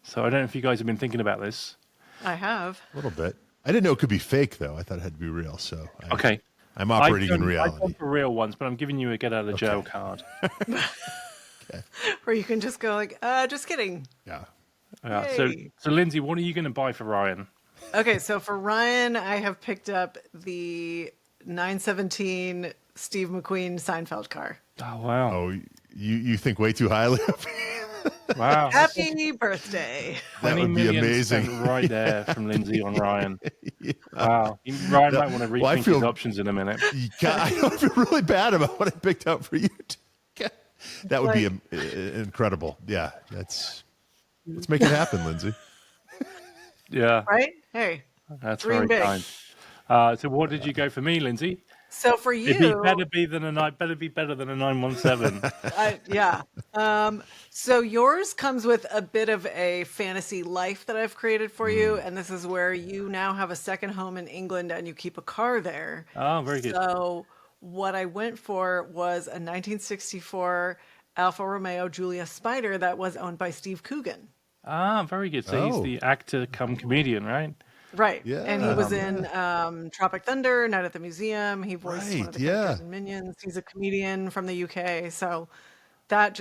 Speaker 1: So I don't know if you guys have been thinking about this.
Speaker 2: I have.
Speaker 3: A little bit. I didn't know it could be fake, though. I thought it had to be real. So
Speaker 1: Okay.
Speaker 3: I'm operating in
Speaker 1: I've
Speaker 3: reality.
Speaker 1: gone for real ones, but I'm giving you a get out of jail card.
Speaker 2: Where you can just go like, just kidding.
Speaker 3: Yeah.
Speaker 1: So
Speaker 2: Yay.
Speaker 1: Lindsay, what are you going to buy for Ryan?
Speaker 2: Okay, so for Ryan, I have picked up the 917 Steve McQueen Seinfeld car.
Speaker 1: Oh wow!
Speaker 3: Oh, you think way too highly of me.
Speaker 1: Wow!
Speaker 2: Happy birthday.
Speaker 3: That
Speaker 1: 20
Speaker 3: would be
Speaker 1: million
Speaker 3: amazing.
Speaker 1: spent right there from Lindsay on Ryan. Wow! Ryan might want to rethink
Speaker 3: Well, I feel-
Speaker 1: his options in a minute.
Speaker 3: I feel really bad about what I picked out for you. That would be incredible. Yeah, let's make it happen, Lindsay.
Speaker 1: Yeah,
Speaker 2: Right? Hey.
Speaker 1: that's
Speaker 2: Dream
Speaker 1: very
Speaker 2: big.
Speaker 1: kind. So what did you go for me, Lindsay?
Speaker 2: So for
Speaker 1: It'd be
Speaker 2: you,
Speaker 1: better be better than a 917.
Speaker 2: yeah. So yours comes with a bit of a fantasy life that I've created for you, and this is where you now have a second home in England and you keep a car there.
Speaker 1: Oh, very good.
Speaker 2: So what I went for was a 1964 Alfa Romeo Giulia Spider that was owned by Steve Coogan.
Speaker 1: Ah, very good. So he's
Speaker 3: Oh.
Speaker 1: the actor come comedian, right?
Speaker 2: Right.
Speaker 3: Yeah.
Speaker 2: And he was in Tropic Thunder, Night at the Museum. He voiced one of the characters in Minions. He's a comedian from the UK. So that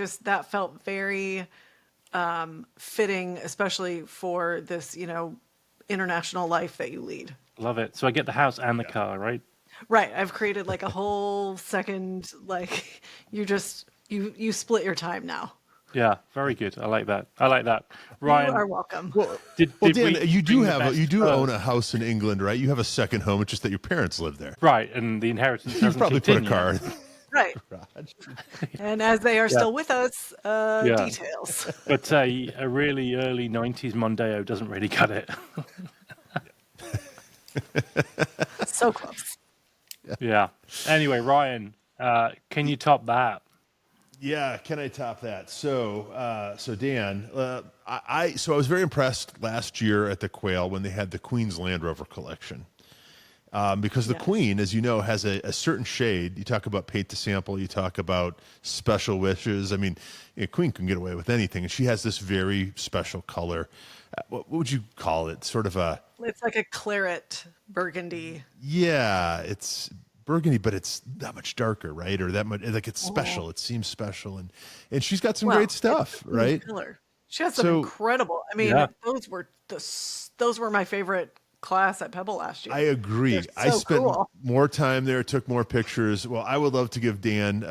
Speaker 2: felt very fitting, especially for this, international life that you lead.
Speaker 1: Love it. So I get the house and the car, right?
Speaker 2: Right. I've created like a whole second, like you split your time now.
Speaker 1: Yeah, very good. I like that.
Speaker 2: You
Speaker 1: Ryan,
Speaker 2: are welcome.
Speaker 1: did
Speaker 3: Dan,
Speaker 1: we
Speaker 3: you
Speaker 1: bring the best
Speaker 3: you do
Speaker 1: first?
Speaker 3: own a house in England, right? You have a second home. It's just that your parents live there.
Speaker 1: Right, and the inheritance
Speaker 3: You've
Speaker 1: doesn't
Speaker 3: probably
Speaker 1: kick
Speaker 3: put a
Speaker 1: in
Speaker 3: car.
Speaker 1: yet.
Speaker 2: Right. And as they are still with us,
Speaker 1: Yeah.
Speaker 2: details.
Speaker 1: But a really early 90s Mondeo doesn't really cut it.
Speaker 2: So close.
Speaker 1: Yeah. Anyway, Ryan, can you top that?
Speaker 3: Yeah, can I top that? So, Dan, I was very impressed last year at the Quail when they had the Queen's Land Rover collection, because the
Speaker 2: Yes.
Speaker 3: Queen, as you know, has a certain shade. You talk about paint to sample. You talk about special wishes. I mean, Queen can get away with anything, and she has this very special color. What would you call it? Sort of a
Speaker 2: It's like a claret burgundy.
Speaker 3: it's burgundy, but it's that much darker, right? Or that much, like it's special. It seems special, and she's got some great stuff, right?
Speaker 2: Color. She has some
Speaker 3: So-
Speaker 2: incredible. I mean,
Speaker 1: Yeah.
Speaker 2: those were my favorite class at Pebble last year.
Speaker 3: I agree.
Speaker 2: They're
Speaker 3: I
Speaker 2: so
Speaker 3: spent
Speaker 2: cool.
Speaker 3: more time there, took more pictures. Well, I would love to give Dan,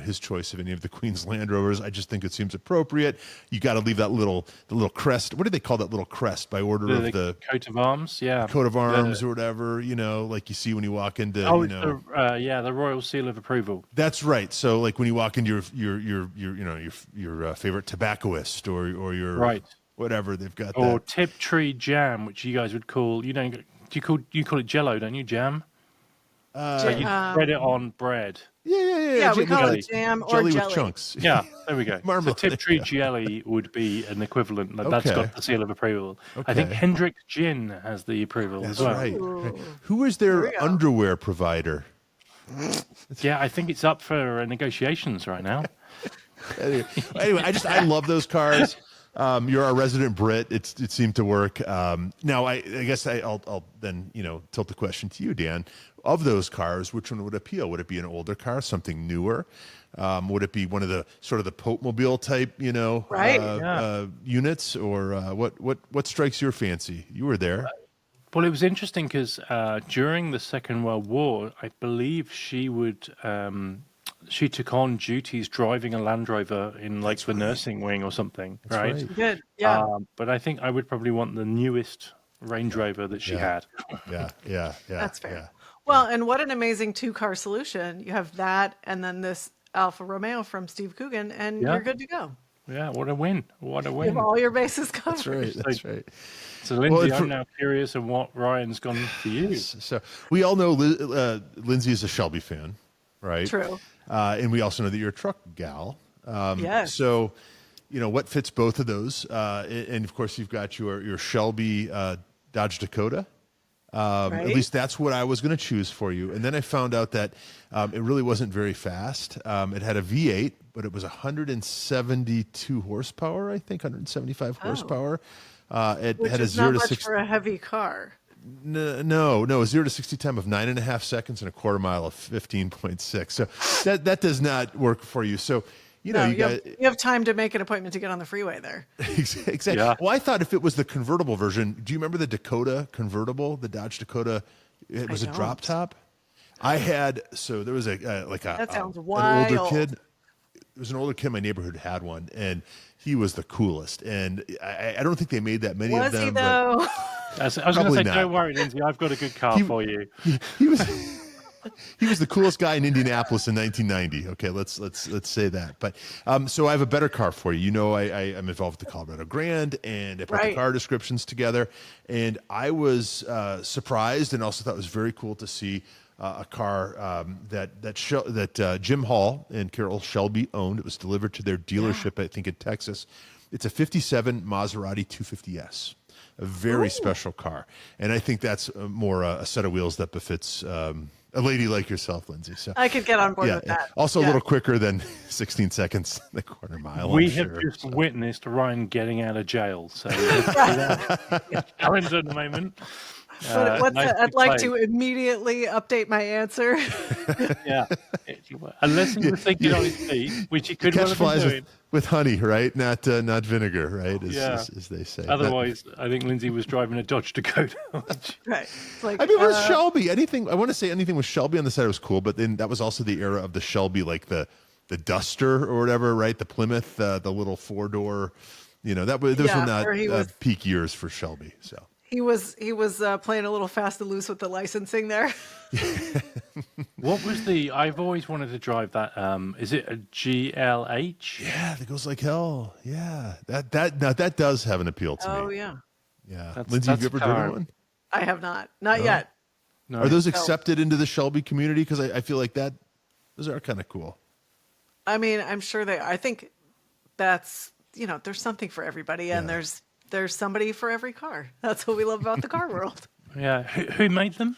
Speaker 3: his choice of any of the Queen's Land Rovers. I just think it seems appropriate. You got to leave the little crest. What do they call that little crest by order of the
Speaker 1: coat of arms, yeah.
Speaker 3: coat of arms or whatever? like you see when you walk into.
Speaker 1: Oh, it's the Royal Seal of Approval.
Speaker 3: That's right. So, like when you walk into your favorite tobaccoist or your
Speaker 1: Right.
Speaker 3: whatever, they've got
Speaker 1: Or
Speaker 3: that.
Speaker 1: Tiptree jam, which you guys would call, you call it Jello, don't you? Jam. So you spread it on bread.
Speaker 2: Yeah, we call
Speaker 1: jelly.
Speaker 2: it jam or
Speaker 3: Jelly
Speaker 2: jelly.
Speaker 3: with chunks.
Speaker 1: Yeah, there we go. So
Speaker 3: Marmalade.
Speaker 1: Tiptree jelly would be an equivalent. That's
Speaker 3: Okay.
Speaker 1: got the seal of approval. I think
Speaker 3: Okay.
Speaker 1: Hendrick Gin has the approval
Speaker 3: That's
Speaker 1: as well.
Speaker 3: right.
Speaker 2: Ooh.
Speaker 3: Who is
Speaker 2: There we
Speaker 3: their
Speaker 2: go.
Speaker 3: underwear provider?
Speaker 1: Yeah, I think it's up for negotiations right now.
Speaker 3: Anyway, I love those cars. You're our resident Brit. It seemed to work. Now, I guess I'll then tilt the question to you, Dan. Of those cars, which one would appeal? Would it be an older car, something newer? Would it be one of the sort of the Pope Mobile type,
Speaker 2: Right.
Speaker 3: units, or what strikes your fancy? You were there.
Speaker 1: Well, it was interesting because during the Second World War, I believe she took on duties driving a Land Rover in like the nursing wing or something, right?
Speaker 3: right.
Speaker 2: Good. Yeah.
Speaker 1: But I think I would probably want the newest Range Rover that she had.
Speaker 3: Yeah.
Speaker 2: That's fair.
Speaker 3: Yeah.
Speaker 2: Well, and what an amazing two-car solution. You have that and then this Alfa Romeo from Steve Coogan, and
Speaker 1: Yeah.
Speaker 2: you're good to go.
Speaker 1: Yeah, what a win. What a
Speaker 2: You
Speaker 1: win.
Speaker 2: have all your bases covered.
Speaker 3: That's right. That's right.
Speaker 1: So, Lindsay,
Speaker 3: Well,
Speaker 1: I'm now curious on what Ryan's gone for you.
Speaker 3: So we all know Lindsay is a Shelby fan, right?
Speaker 2: True.
Speaker 3: And we also know that you're a truck gal.
Speaker 2: Yes.
Speaker 3: So, what fits both of those? And of course, you've got your Shelby Dodge Dakota. At
Speaker 2: Right?
Speaker 3: least that's what I was going to choose for you. And then I found out that it really wasn't very fast. It had a V8, but it was 172 horsepower, I think, 175 horsepower. It
Speaker 2: Which
Speaker 3: had a
Speaker 2: is
Speaker 3: 0
Speaker 2: not
Speaker 3: to
Speaker 2: much
Speaker 3: 60.
Speaker 2: for a heavy car.
Speaker 3: No, 0 to 60 time of 9.5 seconds and a quarter mile of 15.6. So that does not work for you. So,
Speaker 2: No,
Speaker 3: you got
Speaker 2: you have time to make an appointment to get on the freeway there.
Speaker 3: exactly.
Speaker 1: Yeah.
Speaker 3: Well, I thought if it was the convertible version, do you remember the Dakota convertible, the Dodge Dakota? It was a
Speaker 2: don't.
Speaker 3: drop top. I had there was
Speaker 2: That sounds
Speaker 3: an
Speaker 2: wild.
Speaker 3: older kid. It was an older kid in my neighborhood who had one, and he was the coolest. And I don't think they made that many of
Speaker 2: Was
Speaker 3: them.
Speaker 2: he
Speaker 3: but
Speaker 2: though?
Speaker 1: I was going to
Speaker 3: Probably
Speaker 1: say,
Speaker 3: not.
Speaker 1: don't worry, Lindsay, I've got a good car for you.
Speaker 3: he was he was the coolest guy in Indianapolis in 1990. Okay, let's say that. But so I have a better car for you. I am involved with the Colorado Grand, and I put the
Speaker 2: Right.
Speaker 3: car descriptions together. And I was surprised, and also thought it was very cool to see a car that Jim Hall and Carol Shelby owned. It was delivered to their dealership, I think, in Texas. It's a '57 Maserati 250S. A very special car, and I think that's more a set of wheels that befits a lady like yourself, Lindsay. So
Speaker 2: I could get on board with that.
Speaker 3: Also a
Speaker 2: Yeah.
Speaker 3: little quicker than 16 seconds the quarter mile.
Speaker 1: We
Speaker 3: I'm
Speaker 1: have
Speaker 3: sure.
Speaker 1: just witnessed Ryan getting out of jail. So, challenge at the moment. Nice
Speaker 2: I'd
Speaker 1: big
Speaker 2: like
Speaker 1: play.
Speaker 2: to immediately update my answer.
Speaker 1: Yeah. Unless he was thinking on his feet, which he could well
Speaker 3: Catch
Speaker 1: have been
Speaker 3: flies
Speaker 1: doing.
Speaker 3: with honey, right? Not vinegar, right?
Speaker 1: Yeah.
Speaker 3: As they say.
Speaker 1: Otherwise, I think Lindsay was driving a Dodge Dakota.
Speaker 2: Right. It's like,
Speaker 3: I mean, where's Shelby? I want to say anything with Shelby on the side was cool, but then that was also the era of the Shelby, like the Duster or whatever, right? The Plymouth, the little 4-door. Those
Speaker 2: Yeah,
Speaker 3: were not
Speaker 2: where he was-
Speaker 3: peak years for Shelby. So.
Speaker 2: he was playing a little fast and loose with the licensing there.
Speaker 1: What was I've always wanted to drive that. Is it a GLH?
Speaker 3: Yeah, that goes like hell. Yeah, that does have an appeal to
Speaker 2: Oh
Speaker 3: me.
Speaker 2: yeah.
Speaker 3: Yeah,
Speaker 1: That's-
Speaker 3: Lindsay, have you
Speaker 1: that's
Speaker 3: ever
Speaker 1: a car.
Speaker 3: driven one?
Speaker 2: I have not yet.
Speaker 1: No.
Speaker 3: Are those accepted into the Shelby community? Because I feel like those are kind of cool.
Speaker 2: I mean, I'm sure I think that's there's something for everybody, and
Speaker 3: Yeah.
Speaker 2: there's somebody for every car. That's what we love about the car world.
Speaker 1: Yeah. Who made them?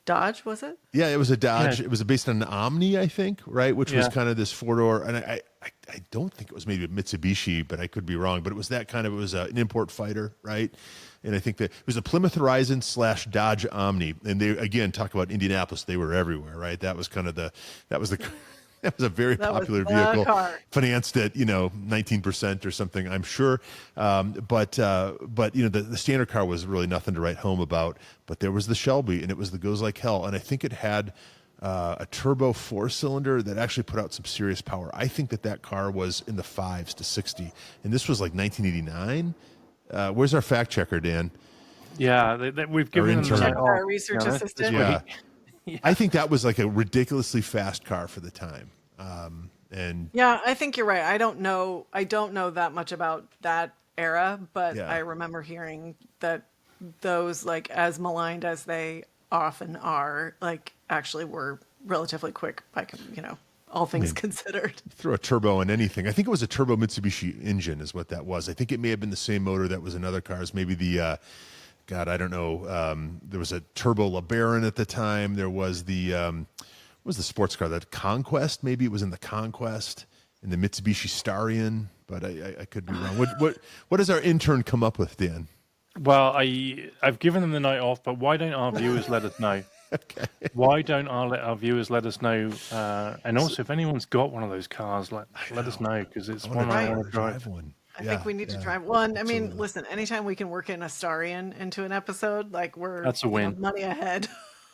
Speaker 2: Dodge, was it?
Speaker 3: Yeah, it was a Dodge.
Speaker 1: Yeah.
Speaker 3: It was based on an Omni, I think, right? Which was
Speaker 1: Yeah.
Speaker 3: kind of this 4-door. And I don't think it was maybe a Mitsubishi, but I could be wrong. But it was that kind of, it was an import fighter, right? And I think that it was a Plymouth Horizon / Dodge Omni. And they, again, talk about Indianapolis. They were everywhere, right? That was kind of that was a very
Speaker 2: That was
Speaker 3: popular
Speaker 2: the
Speaker 3: vehicle,
Speaker 2: car.
Speaker 3: financed at 19% or something, I'm sure. But the standard car was really nothing to write home about. But there was the Shelby, and it was the goes like hell. And I think it had a turbo 4-cylinder that actually put out some serious power. I think that car was in the 5s to 60, and this was like 1989. Where's our fact checker, Dan?
Speaker 1: Yeah, we've given them the
Speaker 3: intern.
Speaker 1: night
Speaker 2: Check
Speaker 1: off,
Speaker 2: our research
Speaker 1: to be honest.
Speaker 2: assistant.
Speaker 3: Yeah.
Speaker 1: Yeah.
Speaker 3: I think that was like a ridiculously fast car for the time. And
Speaker 2: Yeah, I think you're right. I don't know that much about that era, but
Speaker 3: Yeah.
Speaker 2: I remember hearing that those, like, as maligned as they often are, like, actually were relatively quick by all things considered.
Speaker 3: throw a turbo in anything. I think it was a turbo Mitsubishi engine is what that was. I think it may have been the same motor that was in other cars. Maybe the, God, I don't know. There was a turbo LeBaron at the time. There was what was the sports car? That Conquest? Maybe it was in the Conquest, in the Mitsubishi Starion, but I could be wrong. What does our intern come up with, Dan?
Speaker 1: Well, I've given them the night off, but why don't our viewers let us know?
Speaker 3: Okay.
Speaker 1: Why don't our viewers let us know? And also, if anyone's got one of those cars, let us know, because it's one I want to drive.
Speaker 3: one.
Speaker 2: I think we need to drive one. I mean, listen, anytime we can work in a Starion into an episode, like,
Speaker 1: That's a win.
Speaker 2: money ahead.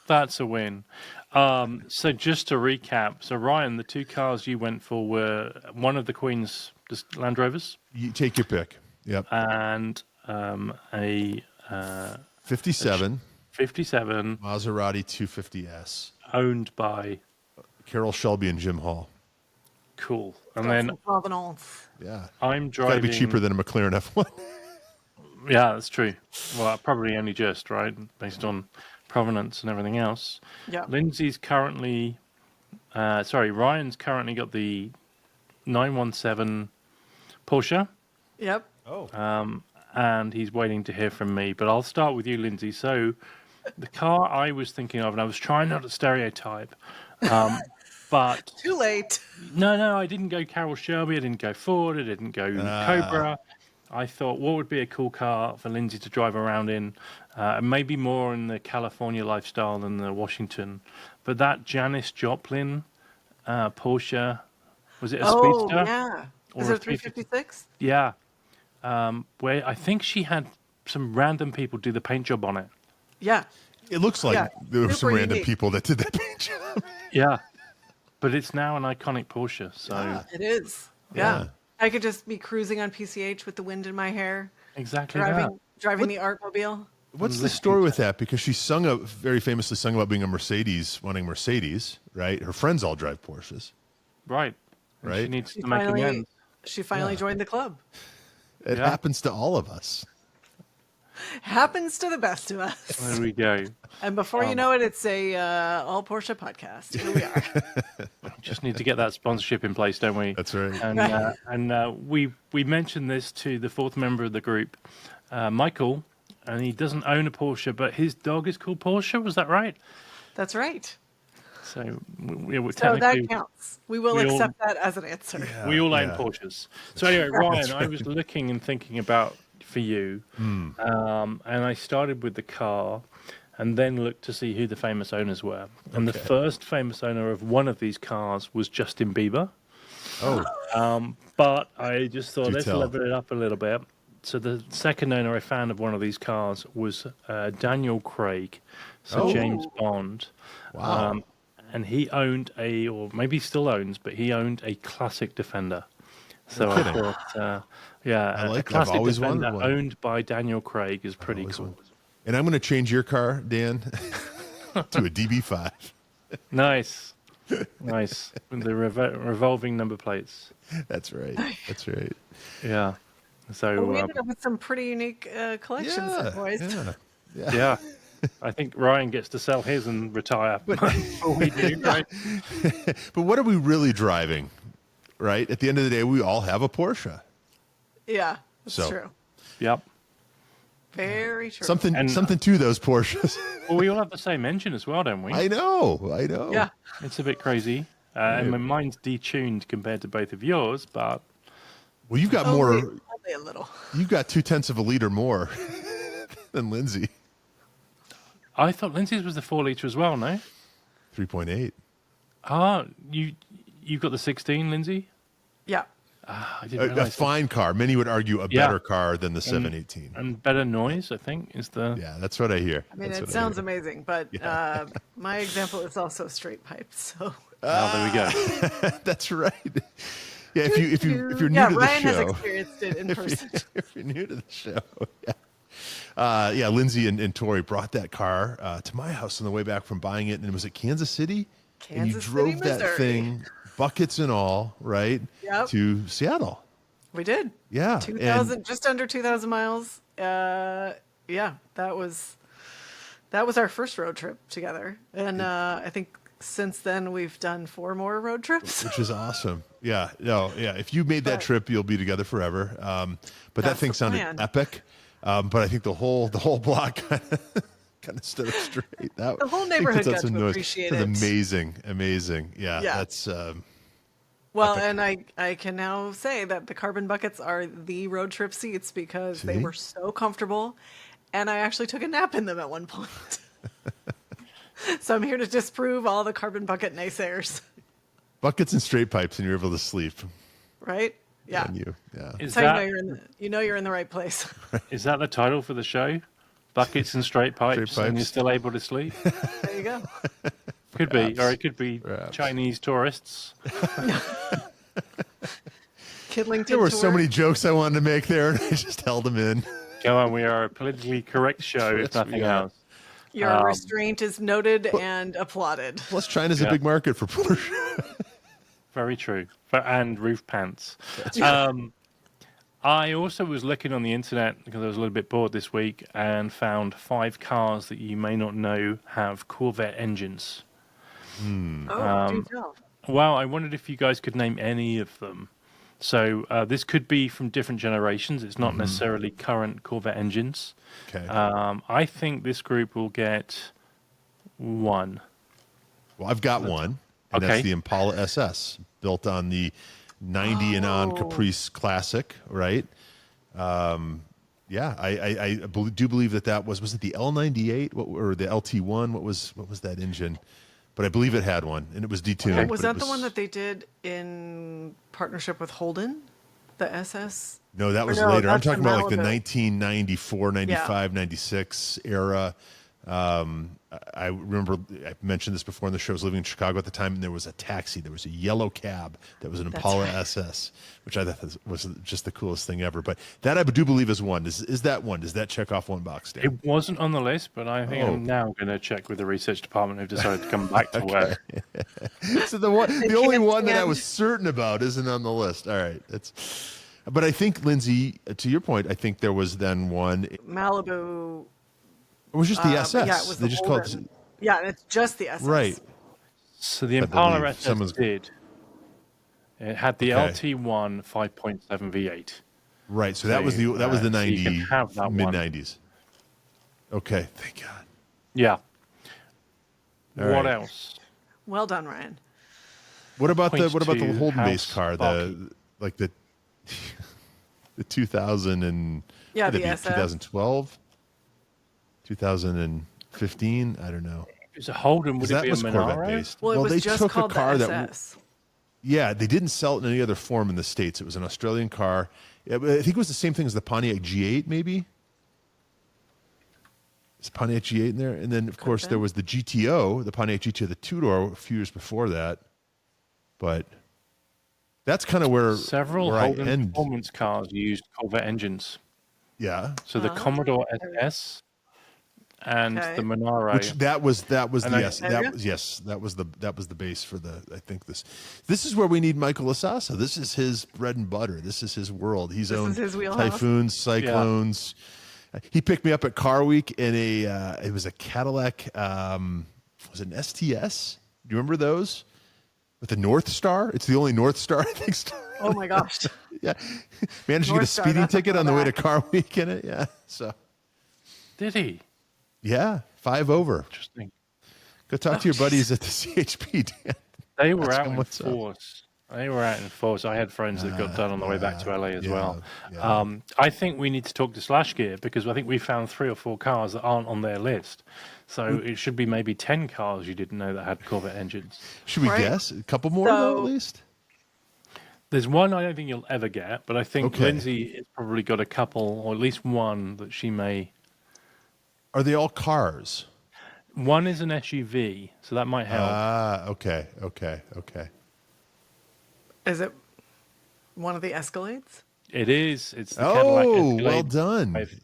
Speaker 1: That's a win. So just to recap, so Ryan, the two cars you went for were one of the Queen's Land Rovers
Speaker 3: You take your pick. Yep.
Speaker 1: and a
Speaker 3: 57
Speaker 1: 57
Speaker 3: Maserati 250S.
Speaker 1: owned by.
Speaker 3: Carol Shelby and Jim Hall.
Speaker 1: Cool. And
Speaker 2: Got
Speaker 1: then
Speaker 2: some provenance.
Speaker 3: Yeah.
Speaker 1: I'm
Speaker 3: Got to
Speaker 1: driving.
Speaker 3: be cheaper than a McLaren F1.
Speaker 1: Yeah, that's true. Well, probably only just, right? Based on provenance and everything else.
Speaker 2: Yeah.
Speaker 1: Lindsay's currently, Ryan's currently got the 917 Porsche,
Speaker 2: Yep.
Speaker 1: and he's waiting to hear from me. But I'll start with you, Lindsay. So the car I was thinking of, and I was trying not to stereotype, but
Speaker 2: Too late.
Speaker 1: no, I didn't go Carroll Shelby. I didn't go Ford. I didn't go Cobra. I thought, what would be a cool car for Lindsay to drive around in? Maybe more in the California lifestyle than the Washington. But that Janis Joplin Porsche, was it a speedster?
Speaker 2: Yeah. Is
Speaker 1: Or
Speaker 2: it
Speaker 1: a
Speaker 2: a 356?
Speaker 1: Yeah. Where I think she had some random people do the paint job on it.
Speaker 2: Yeah.
Speaker 3: It looks like there were some
Speaker 2: super
Speaker 3: random
Speaker 2: unique.
Speaker 3: people that did that paint job.
Speaker 1: Yeah. But it's now an iconic Porsche. So
Speaker 2: It is. Yeah. I could just be cruising on PCH with the wind in my hair,
Speaker 1: exactly that.
Speaker 2: driving the Artmobile.
Speaker 3: What's the story with that? Because she very famously sung about being a Mercedes, wanting Mercedes, right? Her friends all drive Porsches.
Speaker 1: Right. And
Speaker 3: Right.
Speaker 1: she needs to make amends.
Speaker 2: She finally joined the club.
Speaker 3: It
Speaker 1: Yeah.
Speaker 3: happens to all of us.
Speaker 2: Happens to the best of us.
Speaker 1: There we go.
Speaker 2: And before you know it, it's a all Porsche podcast. Here we are.
Speaker 1: Just need to get that sponsorship in place, don't we?
Speaker 3: That's right.
Speaker 1: And we mentioned this to the fourth member of the group, Michael, and he doesn't own a Porsche, but his dog is called Porsche. Was that right?
Speaker 2: That's right.
Speaker 1: So we're
Speaker 2: So that
Speaker 1: technically
Speaker 2: counts. We will
Speaker 1: we all-
Speaker 2: accept that as an answer.
Speaker 1: we all own
Speaker 3: Yeah.
Speaker 1: Porsches. So anyway, Ryan, I was looking and thinking about for you, and I started with the car, and then looked to see who the famous owners were. And the first famous owner of one of these cars was Justin Bieber. But I just thought, let's
Speaker 3: tell.
Speaker 1: level it up a little bit. So the second owner I found of one of these cars was Daniel Craig, so James Bond.
Speaker 3: Wow.
Speaker 1: And he owned or maybe still owns, but he owned a classic Defender. So I thought,
Speaker 3: I like
Speaker 1: a
Speaker 3: that. I've
Speaker 1: classic
Speaker 3: always wanted
Speaker 1: Defender
Speaker 3: one.
Speaker 1: owned by Daniel Craig is pretty cool.
Speaker 3: And I'm going to change your car, Dan, to a DB5.
Speaker 1: Nice. Nice. With the revolving number plates.
Speaker 3: That's right. That's right.
Speaker 1: Yeah. So
Speaker 2: Well, we ended up with some pretty unique collections,
Speaker 3: Yeah.
Speaker 2: boys.
Speaker 3: Yeah.
Speaker 1: yeah. I think Ryan gets to sell his and retire before we do, right?
Speaker 3: But what are we really driving, right? At the end of the day, we all have a Porsche.
Speaker 2: Yeah, that's
Speaker 3: So-
Speaker 2: true.
Speaker 1: Yep.
Speaker 2: Very true.
Speaker 3: Something
Speaker 1: And-
Speaker 3: something to those Porsches.
Speaker 1: Well, we all have the same engine as well, don't we?
Speaker 3: I know.
Speaker 2: Yeah.
Speaker 1: It's a bit crazy. And mine's detuned compared to both of yours, but
Speaker 3: Well, you've got
Speaker 2: Only
Speaker 3: more.
Speaker 2: a little.
Speaker 3: You've got 0.2 of a liter more than Lindsay.
Speaker 1: I thought Lindsay's was the 4 litre as well, no?
Speaker 3: 3.8.
Speaker 1: Ah, you've got the 16, Lindsay?
Speaker 2: Yeah.
Speaker 1: I didn't
Speaker 3: A
Speaker 1: realize that.
Speaker 3: fine car. Many would argue a
Speaker 1: Yeah.
Speaker 3: better car than the 718.
Speaker 1: And better noise, I think, is the...
Speaker 3: Yeah, that's what I hear.
Speaker 2: I mean,
Speaker 3: That's
Speaker 2: it
Speaker 3: what
Speaker 2: sounds
Speaker 3: hear.
Speaker 2: amazing, but my example is also straight pipes. So
Speaker 1: Oh, there we go.
Speaker 3: That's right. Yeah, if you're new
Speaker 2: yeah,
Speaker 3: to the
Speaker 2: Ryan has
Speaker 3: show,
Speaker 2: experienced it in person.
Speaker 3: if you're new to the show, yeah, Lindsay and Tori brought that car to my house on the way back from buying it, and it was at Kansas City, and you
Speaker 2: Kansas
Speaker 3: drove
Speaker 2: City,
Speaker 3: that
Speaker 2: Missouri.
Speaker 3: thing, buckets and all, right,
Speaker 2: Yep.
Speaker 3: to Seattle.
Speaker 2: We did.
Speaker 3: Yeah,
Speaker 2: 2,000, just under 2,000 miles. Yeah, that was our first road trip together, and I think since then we've done 4 more road trips.
Speaker 3: which is awesome. Yeah, no, yeah. If you made that
Speaker 2: But-
Speaker 3: trip, you'll be together forever. But that
Speaker 2: That's
Speaker 3: thing
Speaker 2: the
Speaker 3: sounded
Speaker 2: plan.
Speaker 3: epic. But I think the whole block kind of stood up straight. That,
Speaker 2: The whole
Speaker 3: I think
Speaker 2: neighborhood
Speaker 3: that's
Speaker 2: got to
Speaker 3: noise.
Speaker 2: appreciate
Speaker 3: It was
Speaker 2: it.
Speaker 3: amazing. Yeah,
Speaker 2: Yeah.
Speaker 3: that's
Speaker 2: Well, and I can now say that the carbon buckets are the road trip seats because they
Speaker 3: See?
Speaker 2: were so comfortable, and I actually took a nap in them at one point. So I'm here to disprove all the carbon bucket naysayers,
Speaker 3: buckets and straight pipes, and you're able to sleep.
Speaker 2: right? Yeah.
Speaker 3: And yeah.
Speaker 1: Is
Speaker 2: That's how
Speaker 1: that,
Speaker 2: you know you're in the right place.
Speaker 1: is that the title for the show? Buckets and straight pipes,
Speaker 3: Straight
Speaker 1: and you're
Speaker 3: pipes.
Speaker 1: still able to sleep?
Speaker 2: There you go.
Speaker 1: Could be, or it could be
Speaker 3: Perhaps.
Speaker 1: Chinese tourists.
Speaker 2: Kidlington
Speaker 3: There were so
Speaker 2: tour.
Speaker 3: many jokes I wanted to make there, and I just held them in.
Speaker 1: Go on, we are a politically correct show, if
Speaker 3: Yes, we
Speaker 1: nothing
Speaker 3: are.
Speaker 1: else.
Speaker 2: Your restraint is noted and applauded.
Speaker 3: Plus, China's
Speaker 1: Yeah.
Speaker 3: a big market for Porsche.
Speaker 1: Very true. And roof pants. I also was looking on the internet because I was a little bit bored this week and found 5 cars that you may not know have Corvette engines.
Speaker 2: Do tell.
Speaker 1: Well, I wondered if you guys could name any of them. So this could be from different generations. It's not necessarily current Corvette engines.
Speaker 3: Okay.
Speaker 1: I think this group will get 1.
Speaker 3: Well, I've got one, and
Speaker 1: Okay.
Speaker 3: that's the Impala SS, built on the 90 and on
Speaker 2: Oh.
Speaker 3: Caprice Classic, right? Yeah, I do believe that was it the L98 or the LT1? What was that engine? But I believe it had one, and it was detuned.
Speaker 2: Was
Speaker 3: but
Speaker 2: that
Speaker 3: it
Speaker 2: the one that they did in partnership with Holden? The SS?
Speaker 3: No, that was
Speaker 2: no,
Speaker 3: later. I'm
Speaker 2: that's the
Speaker 3: talking about like the
Speaker 2: Malibu.
Speaker 3: 1994, 95,
Speaker 2: Yeah.
Speaker 3: 96 era. I remember I mentioned this before in the show. I was living in Chicago at the time, and there was a taxi. There was a yellow cab that was an
Speaker 2: That's
Speaker 3: Impala
Speaker 2: right.
Speaker 3: SS, which I thought was just the coolest thing ever. But that I do believe is one. Is that one? Does that check off one box, Dan?
Speaker 1: It wasn't on the list, but I think
Speaker 3: Oh.
Speaker 1: I'm now going to check with the research department who've decided to come back to work.
Speaker 3: So the only
Speaker 2: can't
Speaker 3: one that I
Speaker 2: stand-
Speaker 3: was certain about isn't on the list. All right, but I think, Lindsay, to your point, I think there was then one. It
Speaker 2: Malibu.
Speaker 3: was just the SS.
Speaker 2: Yeah, it was
Speaker 3: They
Speaker 2: the
Speaker 3: just
Speaker 2: Holden.
Speaker 3: called it,
Speaker 2: Yeah, it's just the SS.
Speaker 3: right.
Speaker 1: So the
Speaker 3: I
Speaker 1: Impala
Speaker 3: believe
Speaker 1: SS
Speaker 3: someone's-
Speaker 1: did. It had the
Speaker 3: Okay.
Speaker 1: LT1 5.7 V8.
Speaker 3: Right. So that was the
Speaker 1: So you
Speaker 3: 90
Speaker 1: can have that
Speaker 3: mid
Speaker 1: one.
Speaker 3: 90s. Okay. Thank God.
Speaker 1: Yeah.
Speaker 3: All
Speaker 1: What
Speaker 3: right.
Speaker 1: else?
Speaker 2: Well done, Ryan.
Speaker 3: What about the
Speaker 1: Points to
Speaker 3: Holden
Speaker 1: how
Speaker 3: based car?
Speaker 1: sparky.
Speaker 3: The 2000 and
Speaker 2: Yeah,
Speaker 3: would that
Speaker 2: the
Speaker 3: be
Speaker 2: SS.
Speaker 3: 2012, 2015. I don't know.
Speaker 1: It was a Holden. Would it
Speaker 3: That
Speaker 1: be a
Speaker 3: was Corvette
Speaker 1: Monaro?
Speaker 3: based.
Speaker 2: Well, it was
Speaker 3: they
Speaker 2: just
Speaker 3: took
Speaker 2: called
Speaker 3: a car
Speaker 2: the
Speaker 3: that
Speaker 2: SS.
Speaker 3: yeah, they didn't sell it in any other form in the States. It was an Australian car. I think it was the same thing as the Pontiac G8, maybe. Is Pontiac G8 in there? And then, of course,
Speaker 2: been.
Speaker 3: there was the GTO, the Pontiac GTO, the two-door a few years before that. But that's kind of where
Speaker 1: Several
Speaker 3: where I
Speaker 1: Holden
Speaker 3: end.
Speaker 1: performance cars used Corvette engines.
Speaker 3: Yeah,
Speaker 1: So the Commodore SS and
Speaker 2: Okay.
Speaker 1: the Monaro.
Speaker 3: which that was
Speaker 1: And
Speaker 3: the
Speaker 1: I-
Speaker 3: yes,
Speaker 2: There you go.
Speaker 3: that was the base for the. I think this is where we need Michael Asasa. This is his bread and butter. This is his world. He's
Speaker 2: This
Speaker 3: owned
Speaker 2: is his wheelhouse.
Speaker 3: typhoons, cyclones. He picked me up at Car Week in it was a Cadillac. Was it an STS? Do you remember those? With the North Star? It's the only North Star I think.
Speaker 2: Oh my gosh.
Speaker 3: Yeah, managed to get a
Speaker 2: North Star,
Speaker 3: speeding
Speaker 2: that's a
Speaker 3: ticket on the way to
Speaker 2: throwback.
Speaker 3: Car Week in it. Yeah, so
Speaker 1: Did he?
Speaker 3: yeah, 5 over.
Speaker 1: Interesting.
Speaker 3: Go talk to your buddies at the CHP, Dan.
Speaker 1: They were
Speaker 3: Ask
Speaker 1: out
Speaker 3: him
Speaker 1: in
Speaker 3: what's up.
Speaker 1: force. They were out in force. I had friends that got done on the way back to LA as
Speaker 3: yeah,
Speaker 1: well.
Speaker 3: yeah.
Speaker 1: I think we need to talk to Slash Gear because I think we found 3 or 4 cars that aren't on their list. So it should be maybe 10 cars you didn't know that had Corvette engines.
Speaker 3: Should we
Speaker 2: Right.
Speaker 3: guess a couple more though,
Speaker 2: So-
Speaker 3: at least?
Speaker 1: There's one I don't think you'll ever get, but I think
Speaker 3: Okay.
Speaker 1: Lindsay has probably got a couple, or at least one that she may.
Speaker 3: Are they all cars?
Speaker 1: One is an SUV, so that might help.
Speaker 3: Ah, okay.
Speaker 2: Is it one of the Escalades?
Speaker 1: It is. It's the Cadillac
Speaker 3: Oh,
Speaker 1: Escalade.
Speaker 3: well done.
Speaker 1: 5.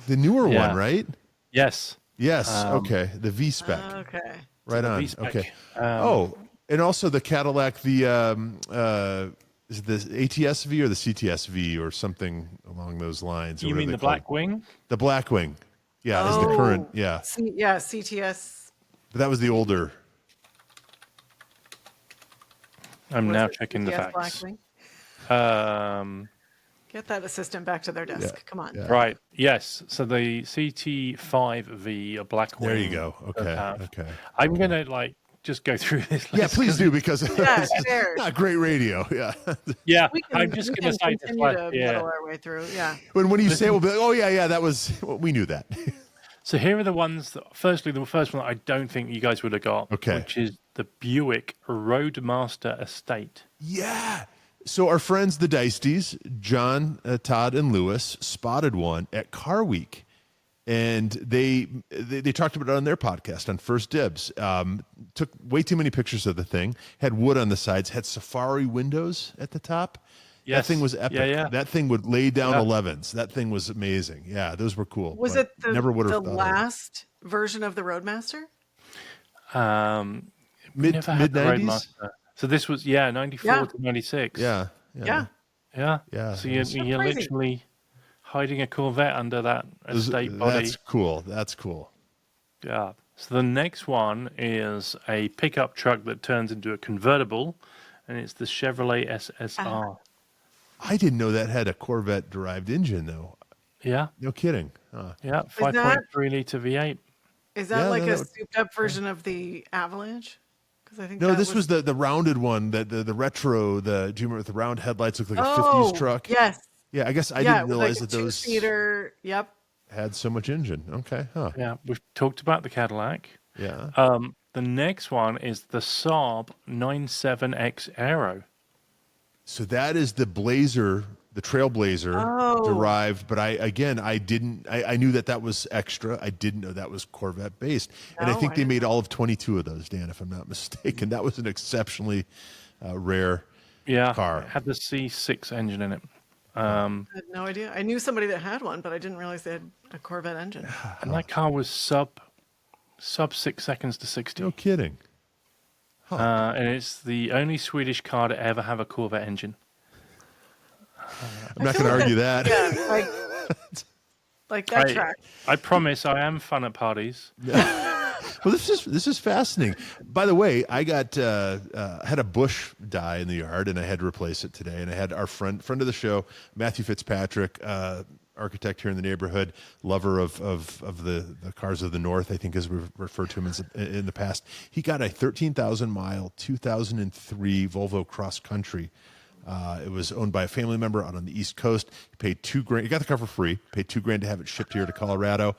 Speaker 3: The newer
Speaker 1: Yeah.
Speaker 3: one, right?
Speaker 1: Yes.
Speaker 3: Yes. Okay. The V spec.
Speaker 2: Okay.
Speaker 3: Right on.
Speaker 1: V-spec.
Speaker 3: Okay. And also the Cadillac, is it the ATS-V or the CTS-V or something along those lines? or
Speaker 1: You
Speaker 3: whatever
Speaker 1: mean
Speaker 3: they
Speaker 1: the
Speaker 3: call it.
Speaker 1: Blackwing?
Speaker 3: The Blackwing. Yeah, is the current. Yeah,
Speaker 2: Yeah, CTS.
Speaker 3: but that was the older.
Speaker 1: I'm
Speaker 2: was
Speaker 1: now
Speaker 2: it
Speaker 1: checking the
Speaker 2: CTS
Speaker 1: facts.
Speaker 2: Blackwing? Get that assistant back to their desk. Come on.
Speaker 3: Yeah.
Speaker 1: Right. Yes. So the CT5V, a Blackwing.
Speaker 3: There you go.
Speaker 1: does
Speaker 3: Okay.
Speaker 1: have-
Speaker 3: Okay.
Speaker 1: I'm gonna just go through this.
Speaker 3: Yeah,
Speaker 1: list
Speaker 3: please
Speaker 1: 'cause-
Speaker 3: do because
Speaker 2: Yeah,
Speaker 3: it's
Speaker 2: share.
Speaker 3: not great radio. Yeah.
Speaker 1: Yeah.
Speaker 2: We can,
Speaker 1: I'm just
Speaker 2: we
Speaker 1: gonna
Speaker 2: can
Speaker 1: say this.
Speaker 2: continue to
Speaker 1: Like,
Speaker 2: muddle our way through. Yeah.
Speaker 3: When you say it, we'll be like, oh yeah, that was well, we knew that.
Speaker 1: So here are the ones that. Firstly, the first one that I don't think you guys would have got.
Speaker 3: Okay.
Speaker 1: Which is the Buick Roadmaster Estate.
Speaker 3: Yeah. So our friends, the Deisties, John, Todd, and Lewis, spotted one at Car Week, and they talked about it on their podcast on First Dibs. Took way too many pictures of the thing. Had wood on the sides. Had safari windows at the top.
Speaker 1: Yes.
Speaker 3: That thing was epic.
Speaker 1: Yeah.
Speaker 3: That thing would lay down
Speaker 1: Yeah.
Speaker 3: 11s. That thing was amazing. Yeah, those were cool.
Speaker 2: Was
Speaker 3: but
Speaker 2: it the,
Speaker 3: never would
Speaker 2: the
Speaker 3: have thought of it.
Speaker 2: last version of the Roadmaster?
Speaker 3: mid
Speaker 1: Never had the
Speaker 3: 90s?
Speaker 1: Roadmaster. So this was 94
Speaker 2: Yeah.
Speaker 1: to 96.
Speaker 3: Yeah.
Speaker 2: Yeah.
Speaker 3: Yeah.
Speaker 1: So you're
Speaker 2: crazy.
Speaker 1: literally hiding a Corvette under that estate body.
Speaker 3: That's cool. That's cool.
Speaker 1: Yeah. So the next one is a pickup truck that turns into a convertible, and it's the Chevrolet SSR.
Speaker 3: I didn't know that had a Corvette derived engine though.
Speaker 1: Yeah.
Speaker 3: No kidding. Huh.
Speaker 1: Yeah.
Speaker 2: Is that-
Speaker 1: 5.3 liter V8.
Speaker 2: Is that
Speaker 3: Yeah,
Speaker 2: like
Speaker 3: no,
Speaker 2: a
Speaker 3: that would-
Speaker 2: souped up version of the Avalanche? Because I think
Speaker 3: No,
Speaker 2: that
Speaker 3: this was the rounded one, the retro. Do you remember with the round headlights? Looked like a '50s truck.
Speaker 2: Yes.
Speaker 3: Yeah, I guess I
Speaker 2: Yeah,
Speaker 3: didn't
Speaker 2: it was
Speaker 3: realize
Speaker 2: like
Speaker 3: that
Speaker 2: a
Speaker 3: those
Speaker 2: two-seater. Yep.
Speaker 3: had so much engine. Okay, huh?
Speaker 1: Yeah. We've talked about the Cadillac.
Speaker 3: Yeah.
Speaker 1: The next one is the Saab 97X Aero.
Speaker 3: So that is the Blazer, the Trailblazer derived. But I knew that was extra. I didn't know that was Corvette based. And I
Speaker 2: No,
Speaker 3: think
Speaker 2: I
Speaker 3: they
Speaker 2: didn't
Speaker 3: made all of 22 of those, Dan, if I'm not mistaken. That was an exceptionally rare car.
Speaker 1: It had the C6 engine in it.
Speaker 2: I had no idea. I knew somebody that had one, but I didn't realize they had a Corvette engine.
Speaker 1: And that car was sub 6 seconds to 60.
Speaker 3: No kidding.
Speaker 1: And it's the only Swedish car to ever have a Corvette engine.
Speaker 3: I'm not going to argue that.
Speaker 2: Yeah, like that track.
Speaker 1: I promise I am fun at parties.
Speaker 3: Well, this is fascinating. By the way, I got had a bush die in the yard, and I had to replace it today. And I had our friend of the show, Matthew Fitzpatrick, architect here in the neighborhood, lover of the cars of the North, I think, as we've referred to him in the past. He got a 13,000-mile 2003 Volvo Cross Country. It was owned by a family member out on the East Coast. He paid $2,000. He got the car for free. Paid $2,000 to have it shipped here to Colorado.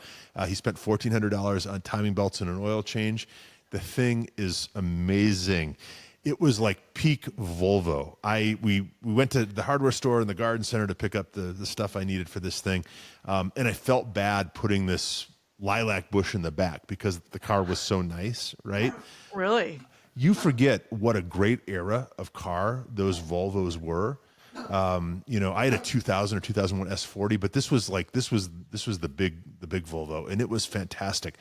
Speaker 3: He spent $1,400 on timing belts and an oil change. The thing is amazing. It was like peak Volvo. We went to the hardware store in the garden center to pick up the stuff I needed for this thing, and I felt bad putting this lilac bush in the back because the car was so nice, right?
Speaker 2: Really?
Speaker 3: You forget what a great era of car those Volvos were. I had a 2000 or 2001 S40, but this was the big Volvo, and it was fantastic.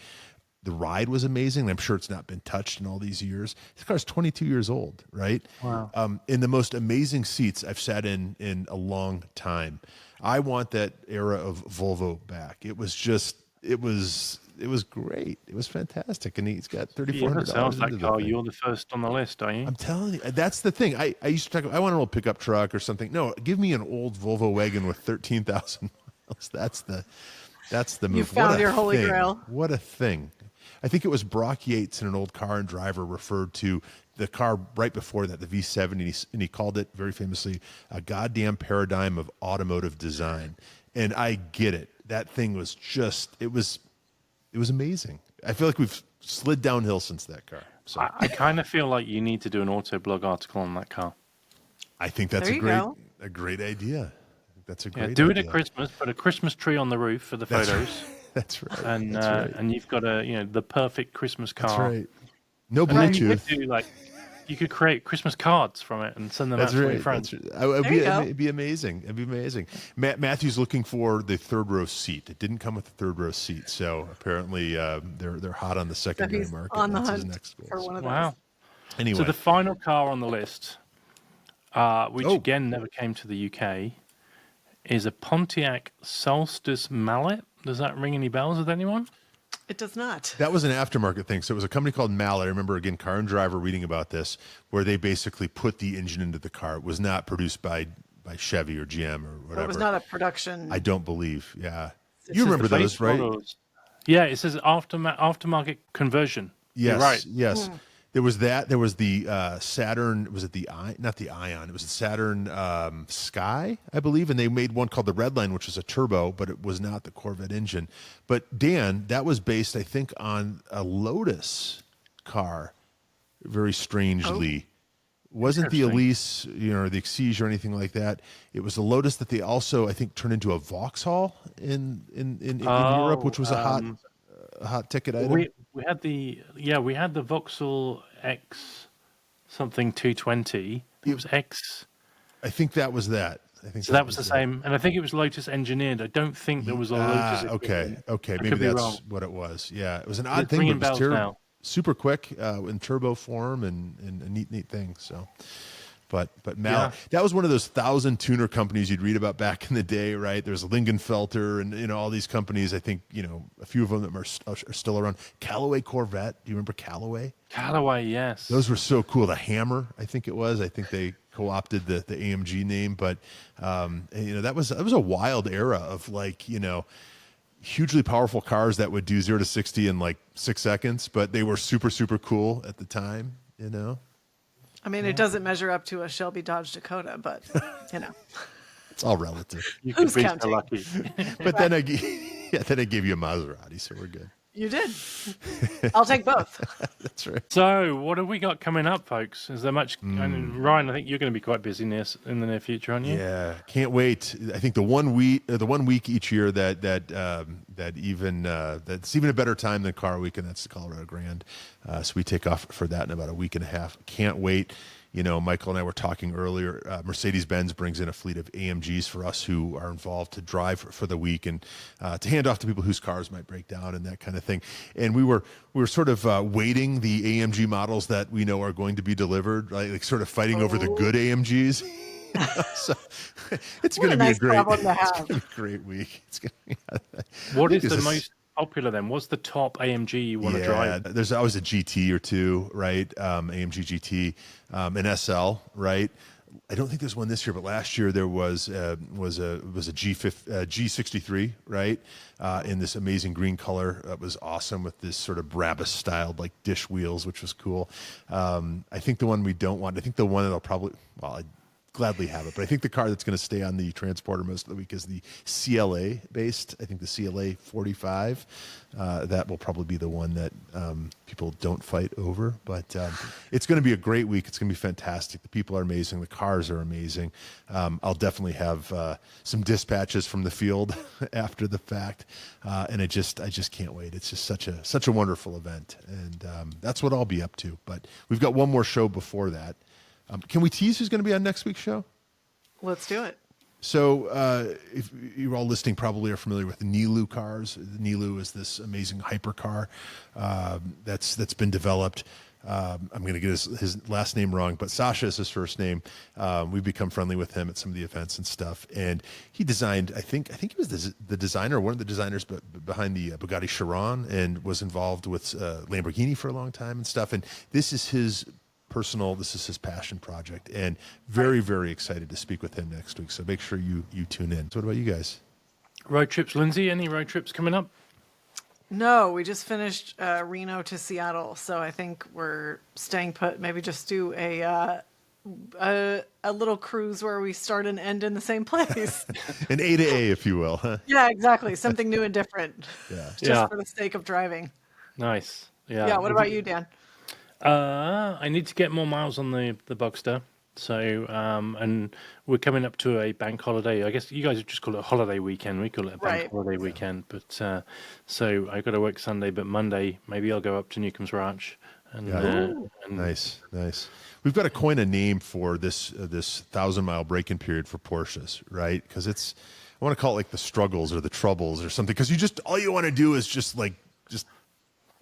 Speaker 3: The ride was amazing. I'm sure it's not been touched in all these years. This car's 22 years old, right?
Speaker 1: Wow.
Speaker 3: In the most amazing seats I've sat in a long time. I want that era of Volvo back. It was great. It was fantastic. And he's got $3,400.
Speaker 1: Sounds
Speaker 3: into
Speaker 1: that
Speaker 3: the
Speaker 1: car.
Speaker 3: thing.
Speaker 1: You're the first on the list, are you?
Speaker 3: I'm telling you, that's the thing. I used to talk. I want an old pickup truck or something. No, give me an old Volvo wagon with 13,000 miles. That's the move.
Speaker 2: You found your holy grail.
Speaker 3: What a thing! I think it was Brock Yates in an old Car and Driver referred to the car right before that, the V70, and he called it very famously a goddamn paradigm of automotive design. And I get it. That thing was it was amazing. I feel like we've slid downhill since that car. So
Speaker 1: I kind of feel like you need to do an Autoblog article on that car.
Speaker 3: I think that's
Speaker 2: There you go.
Speaker 3: a great idea. I think that's a great
Speaker 1: Do
Speaker 3: idea.
Speaker 1: it at Christmas. Put a Christmas tree on the roof for the photos.
Speaker 3: That's right.
Speaker 1: And
Speaker 3: that's right.
Speaker 1: and you've got the perfect Christmas car.
Speaker 3: That's right. No
Speaker 1: And then you
Speaker 3: Bluetooth.
Speaker 1: could you could create Christmas cards from it and send them
Speaker 3: That's
Speaker 1: out to
Speaker 3: right.
Speaker 1: your friends.
Speaker 3: That's right.
Speaker 2: There you go.
Speaker 3: It'd be amazing. It'd be amazing. Matthew's looking for the third row seat. It didn't come with the third row seat, so apparently they're hot on the secondary
Speaker 2: He's
Speaker 3: market.
Speaker 2: on the
Speaker 3: That's his
Speaker 2: hunt
Speaker 3: next goal.
Speaker 2: for one of those.
Speaker 1: Wow.
Speaker 3: Anyway,
Speaker 1: So the final car on the list, which again never came to the UK, is a Pontiac Solstice Mallet. Does that ring any bells with anyone?
Speaker 2: It does not.
Speaker 3: that was an aftermarket thing. So it was a company called Mallet. I remember, again, Car and Driver reading about this, where they basically put the engine into the car. It was not produced by Chevy or GM or whatever.
Speaker 2: It was not a production.
Speaker 3: I don't believe. Yeah.
Speaker 1: It
Speaker 3: You
Speaker 1: says
Speaker 3: remember
Speaker 1: the
Speaker 3: those,
Speaker 1: base
Speaker 3: right?
Speaker 1: models- Yeah, it says aftermarket conversion.
Speaker 3: Yes,
Speaker 1: You're right.
Speaker 3: yes. There was that. There was the Saturn. Was it the not the Ion? It was the Saturn Sky, I believe. And they made one called the Redline, which was a turbo, but it was not the Corvette engine. But Dan, that was based, I think, on a Lotus car. Very strangely, wasn't the Elise, or the Exige or anything like that. It was the Lotus that they also, I think, turned into a Vauxhall in Europe, which was a hot ticket item.
Speaker 1: We had the Vauxhall X something 220. It was X.
Speaker 3: I think that was that.
Speaker 1: So that was the same, and I think it was Lotus engineered. I don't think there was a Lotus.
Speaker 3: Okay.
Speaker 1: I
Speaker 3: Maybe
Speaker 1: could be
Speaker 3: that's
Speaker 1: wrong.
Speaker 3: what it was. Yeah, it was an odd
Speaker 1: It's
Speaker 3: thing.
Speaker 1: ringing
Speaker 3: But it was
Speaker 1: bells
Speaker 3: terrible.
Speaker 1: now.
Speaker 3: super quick in turbo form and a neat thing. So. But Mal, that was one of those 1,000 tuner companies you'd read about back in the day, right? There's Lingenfelter and all these companies. I think a few of them are still around. Callaway Corvette. Do you remember Callaway?
Speaker 1: Callaway, yes.
Speaker 3: Those were so cool. The Hammer, I think it was. I think they co-opted the AMG name, but that was a wild era of hugely powerful cars that would do 0 to 60 in 6 seconds, but they were super super cool at the time.
Speaker 2: I mean, it doesn't measure up to a Shelby Dodge Dakota, but
Speaker 3: it's all relative.
Speaker 1: You could be so
Speaker 2: counting?
Speaker 1: lucky.
Speaker 3: But then I gave you a Maserati, so we're good.
Speaker 2: You did. I'll take both.
Speaker 3: That's right.
Speaker 1: So, what have we got coming up, folks? Is there much? And Ryan, I think you're going to be quite busy in the near future, aren't you?
Speaker 3: Yeah, can't wait. I think the one week each year that's even a better time than Car Week, and that's the Colorado Grand. So we take off for that in about a week and a half. Can't wait. Michael and I were talking earlier. Mercedes-Benz brings in a fleet of AMGs for us who are involved to drive for the week and to hand off to people whose cars might break down and that kind of thing. And we were sort of waiting the AMG models that we know are going to be delivered, right? Like sort of fighting over the good AMGs. So it's going to be a great week. It's going to be.
Speaker 1: What is the most popular then? What's the top AMG you want to drive?
Speaker 3: There's always a GT or two, right? AMG GT, an SL, right? I don't think there's one this year, but last year there was a G63, right? In this amazing green color. That was awesome with this sort of Brabus styled dish wheels, which was cool. I think the one we don't want, I think the one that'll probably, I'd gladly have it, but I think the car that's going to stay on the transporter most of the week is the CLA based. I think the CLA 45. That will probably be the one that people don't fight over, but it's going to be a great week. It's going to be fantastic. The people are amazing. The cars are amazing. I'll definitely have some dispatches from the field after the fact, and I just can't wait. It's just such a wonderful event, and that's what I'll be up to. But we've got one more show before that. Can we tease who's going to be on next week's show?
Speaker 2: Let's do it.
Speaker 3: So if you're all listening, probably are familiar with the Nilu cars. The Nilu is this amazing hypercar that's been developed. I'm going to get his last name wrong, but Sasha is his first name. We've become friendly with him at some of the events and stuff. And he designed, I think he was the designer, one of the designers behind the Bugatti Chiron, and was involved with Lamborghini for a long time and stuff. And this is his passion project, and very, very excited to speak with him next week. So make sure you tune in. So what about you guys?
Speaker 1: Road trips, Lindsay? Any road trips coming up?
Speaker 2: No, we just finished Reno to Seattle, so I think we're staying put. Maybe just do a little cruise where we start and end in the same place.
Speaker 3: An A to A, if you will. Huh?
Speaker 2: Yeah, exactly. Something new and different.
Speaker 3: Yeah.
Speaker 2: Just for the sake of driving.
Speaker 1: Nice. Yeah.
Speaker 2: Yeah. What about you, Dan?
Speaker 1: I need to get more miles on the Boxster. So, and we're coming up to a bank holiday. I guess you guys would just call it a holiday weekend. We call it a bank holiday weekend. But so I got to work Sunday, but Monday maybe I'll go up to Newcomb's Ranch. And
Speaker 3: nice. We've got to coin a name for this 1,000-mile break-in period for Porsches, right? Because I want to call it like the struggles or the troubles or something. Because all you want to do is just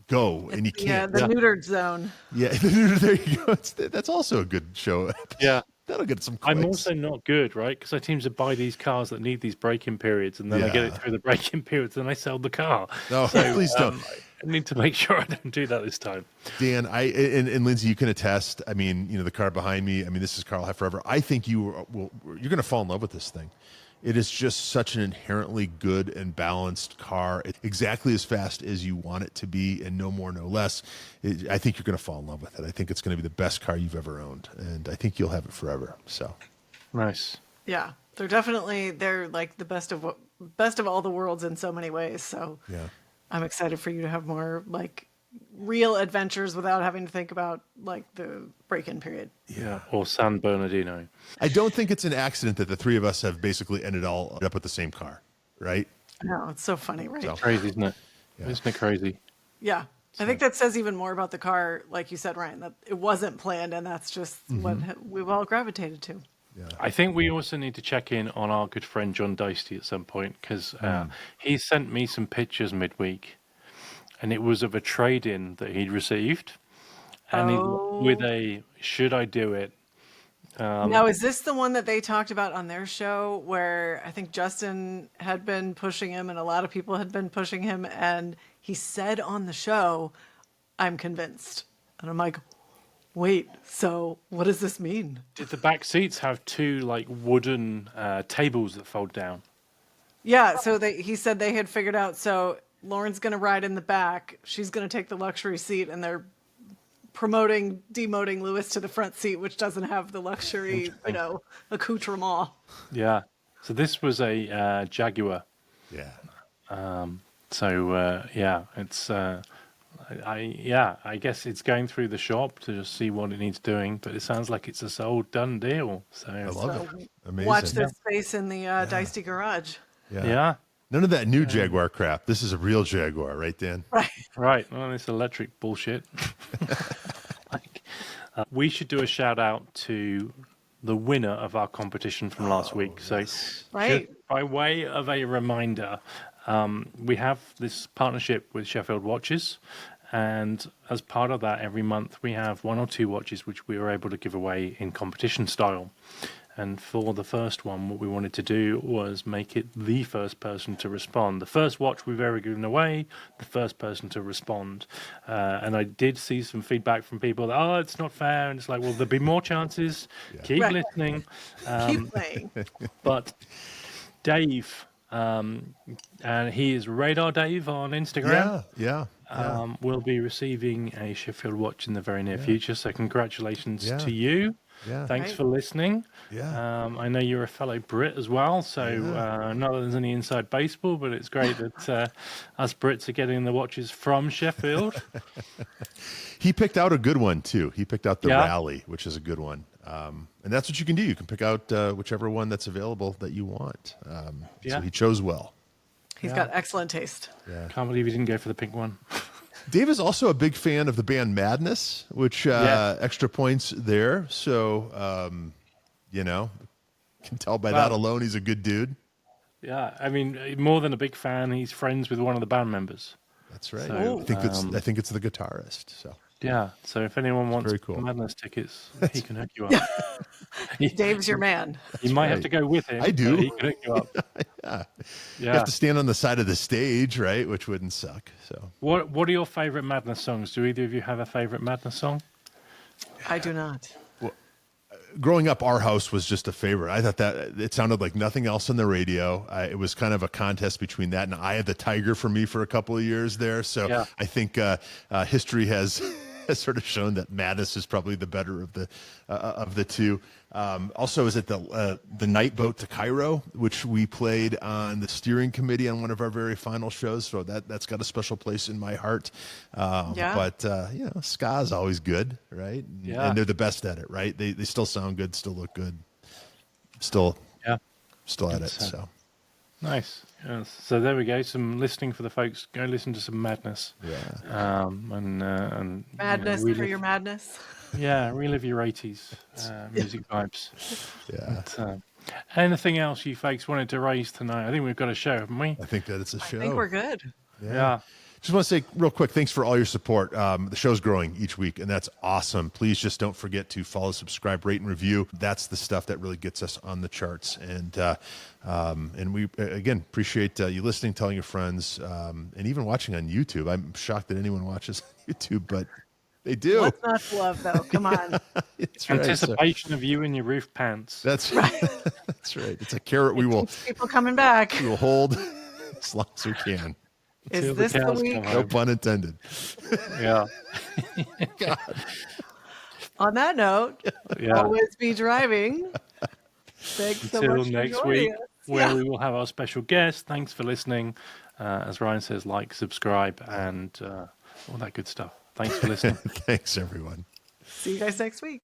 Speaker 3: go, and you can't.
Speaker 2: Yeah, the neutered zone.
Speaker 3: Yeah, there you go. That's also a good show.
Speaker 1: Yeah.
Speaker 3: That'll get some clicks.
Speaker 1: I'm also not good, right? Because I seem to buy these cars that need these break-in periods, and then I get it through the break-in periods, and I sell the car.
Speaker 3: No, please don't.
Speaker 1: I need to make sure I don't do that this time.
Speaker 3: Dan, and Lindsay, you can attest. I mean, the car behind me. I mean, this is car I'll have forever. I think you're going to fall in love with this thing. It is just such an inherently good and balanced car. It's exactly as fast as you want it to be, and no more, no less. I think you're going to fall in love with it. I think it's going to be the best car you've ever owned, and I think you'll have it forever. So
Speaker 1: nice.
Speaker 2: Yeah, they're like the best of all the worlds in so many ways. So
Speaker 3: yeah,
Speaker 2: I'm excited for you to have more real adventures without having to think about the break-in period.
Speaker 1: Yeah, or San Bernardino.
Speaker 3: I don't think it's an accident that the three of us have basically ended up with the same car, right?
Speaker 2: No, it's so funny, right?
Speaker 1: Crazy, isn't it? Yeah. Isn't it crazy?
Speaker 2: Yeah. I think that says even more about the car, like you said, Ryan, that it wasn't planned, and that's just what we've all gravitated to.
Speaker 3: Yeah.
Speaker 1: I think we also need to check in on our good friend John Dicey at some point, because he sent me some pictures midweek and it was of a trade-in that he'd received, and he's with a "Should I do it?"
Speaker 2: Now, is this the one that they talked about on their show where I think Justin had been pushing him and a lot of people had been pushing him, and he said on the show, "I'm convinced." And I'm like, wait, so what does this mean?
Speaker 1: Did the back seats have two like wooden tables that fold down?
Speaker 2: Yeah, so he said they had figured out, so Lauren's going to ride in the back, she's going to take the luxury seat, and they're demoting Lewis to the front seat, which doesn't have the luxury, accoutrement.
Speaker 1: Yeah. So this was a Jaguar.
Speaker 3: Yeah.
Speaker 1: It's I guess it's going through the shop to just see what it needs doing, but it sounds like it's a sold done deal. So
Speaker 3: I love it. Amazing.
Speaker 2: Watch this space in the Dicey garage.
Speaker 1: Yeah.
Speaker 3: None of that new Jaguar crap. This is a real Jaguar, right, Dan?
Speaker 2: Right.
Speaker 1: Well, this electric bullshit. We should do a shout out to the winner of our competition from last week. So,
Speaker 2: Right.
Speaker 1: just by way of a reminder, we have this partnership with Sheffield Watches, and as part of that, every month we have 1 or 2 watches which we were able to give away in competition style. And for the first one, what we wanted to do was make it the first person to respond. The first watch we've ever given away, the first person to respond. And I did see some feedback from people that, oh, it's not fair. And it's like, well, there'll be more chances. Keep listening.
Speaker 2: Keep playing.
Speaker 1: But Dave, and he is Radar Dave on Instagram.
Speaker 3: Yeah.
Speaker 1: Will be receiving a Sheffield watch in the very near future. So congratulations to you.
Speaker 3: Yeah.
Speaker 1: Thanks for listening.
Speaker 3: Yeah.
Speaker 1: I know you're a fellow Brit as well, so not that there's any inside baseball, but it's great that us Brits are getting the watches from Sheffield.
Speaker 3: He picked out a good one, too. He picked out the Rally, which is a good one. And that's what you can do. You can pick out whichever one that's available that you want. So he chose well.
Speaker 2: He's got excellent taste.
Speaker 3: Yeah.
Speaker 1: Can't believe he didn't go for the pink one.
Speaker 3: Dave is also a big fan of the band Madness, which extra points there. So, can tell by that alone he's a good dude.
Speaker 1: Yeah, I mean, more than a big fan, he's friends with one of the band members.
Speaker 3: That's right.
Speaker 1: So,
Speaker 3: I think it's the guitarist. So
Speaker 1: yeah. So if anyone wants
Speaker 3: cool.
Speaker 1: Madness tickets, he can hook you up.
Speaker 2: Dave's your man.
Speaker 1: You might have to go with him.
Speaker 3: I do.
Speaker 1: But he can hook you up.
Speaker 3: You have to stand on the side of the stage, right? Which wouldn't suck. So
Speaker 1: What are your favorite Madness songs? Do either of you have a favorite Madness song?
Speaker 2: I do not.
Speaker 3: Growing up, Our House was just a favorite. I thought that it sounded like nothing else on the radio. It was kind of a contest between that and Eye of the Tiger for me for a couple of years there. So I think history has sort of shown that Madness is probably the better of the two. Also, is it the night boat to Cairo, which we played on the steering committee on one of our very final shows. So that's got a special place in my heart. But ska is always good, right? And they're the best at it, right? They still sound good, still look good, still at it. So
Speaker 1: nice. Yes. So there we go. Some listening for the folks. Go listen to some Madness.
Speaker 3: Yeah.
Speaker 2: And madness for your madness.
Speaker 1: Yeah, relive your 80s music vibes.
Speaker 3: Yeah.
Speaker 1: But, anything else you folks wanted to raise tonight? I think we've got a show, haven't we?
Speaker 3: I think that it's a show.
Speaker 2: I think we're good.
Speaker 1: Yeah.
Speaker 3: Just want to say real quick, thanks for all your support. The show's growing each week, and that's awesome. Please just don't forget to follow, subscribe, rate, and review. That's the stuff that really gets us on the charts. And we, again, appreciate you listening, telling your friends, and even watching on YouTube. I'm shocked that anyone watches YouTube, but they do.
Speaker 2: What's not to love, though? Come on.
Speaker 3: It's
Speaker 1: Anticipation of you in your roof pants.
Speaker 3: That's right. That's right. It's a carrot we will
Speaker 2: People coming back.
Speaker 3: we will hold as long as we can.
Speaker 2: Is this the week?
Speaker 3: No pun intended.
Speaker 1: Yeah.
Speaker 2: On that note, always be driving. Thanks so
Speaker 1: Until
Speaker 2: much for
Speaker 1: next
Speaker 2: joining
Speaker 1: week,
Speaker 2: us.
Speaker 1: where we will have our special guest. Thanks for listening. As Ryan says, like, subscribe, and all that good stuff. Thanks for listening.
Speaker 3: Thanks, everyone.
Speaker 2: See you guys next week.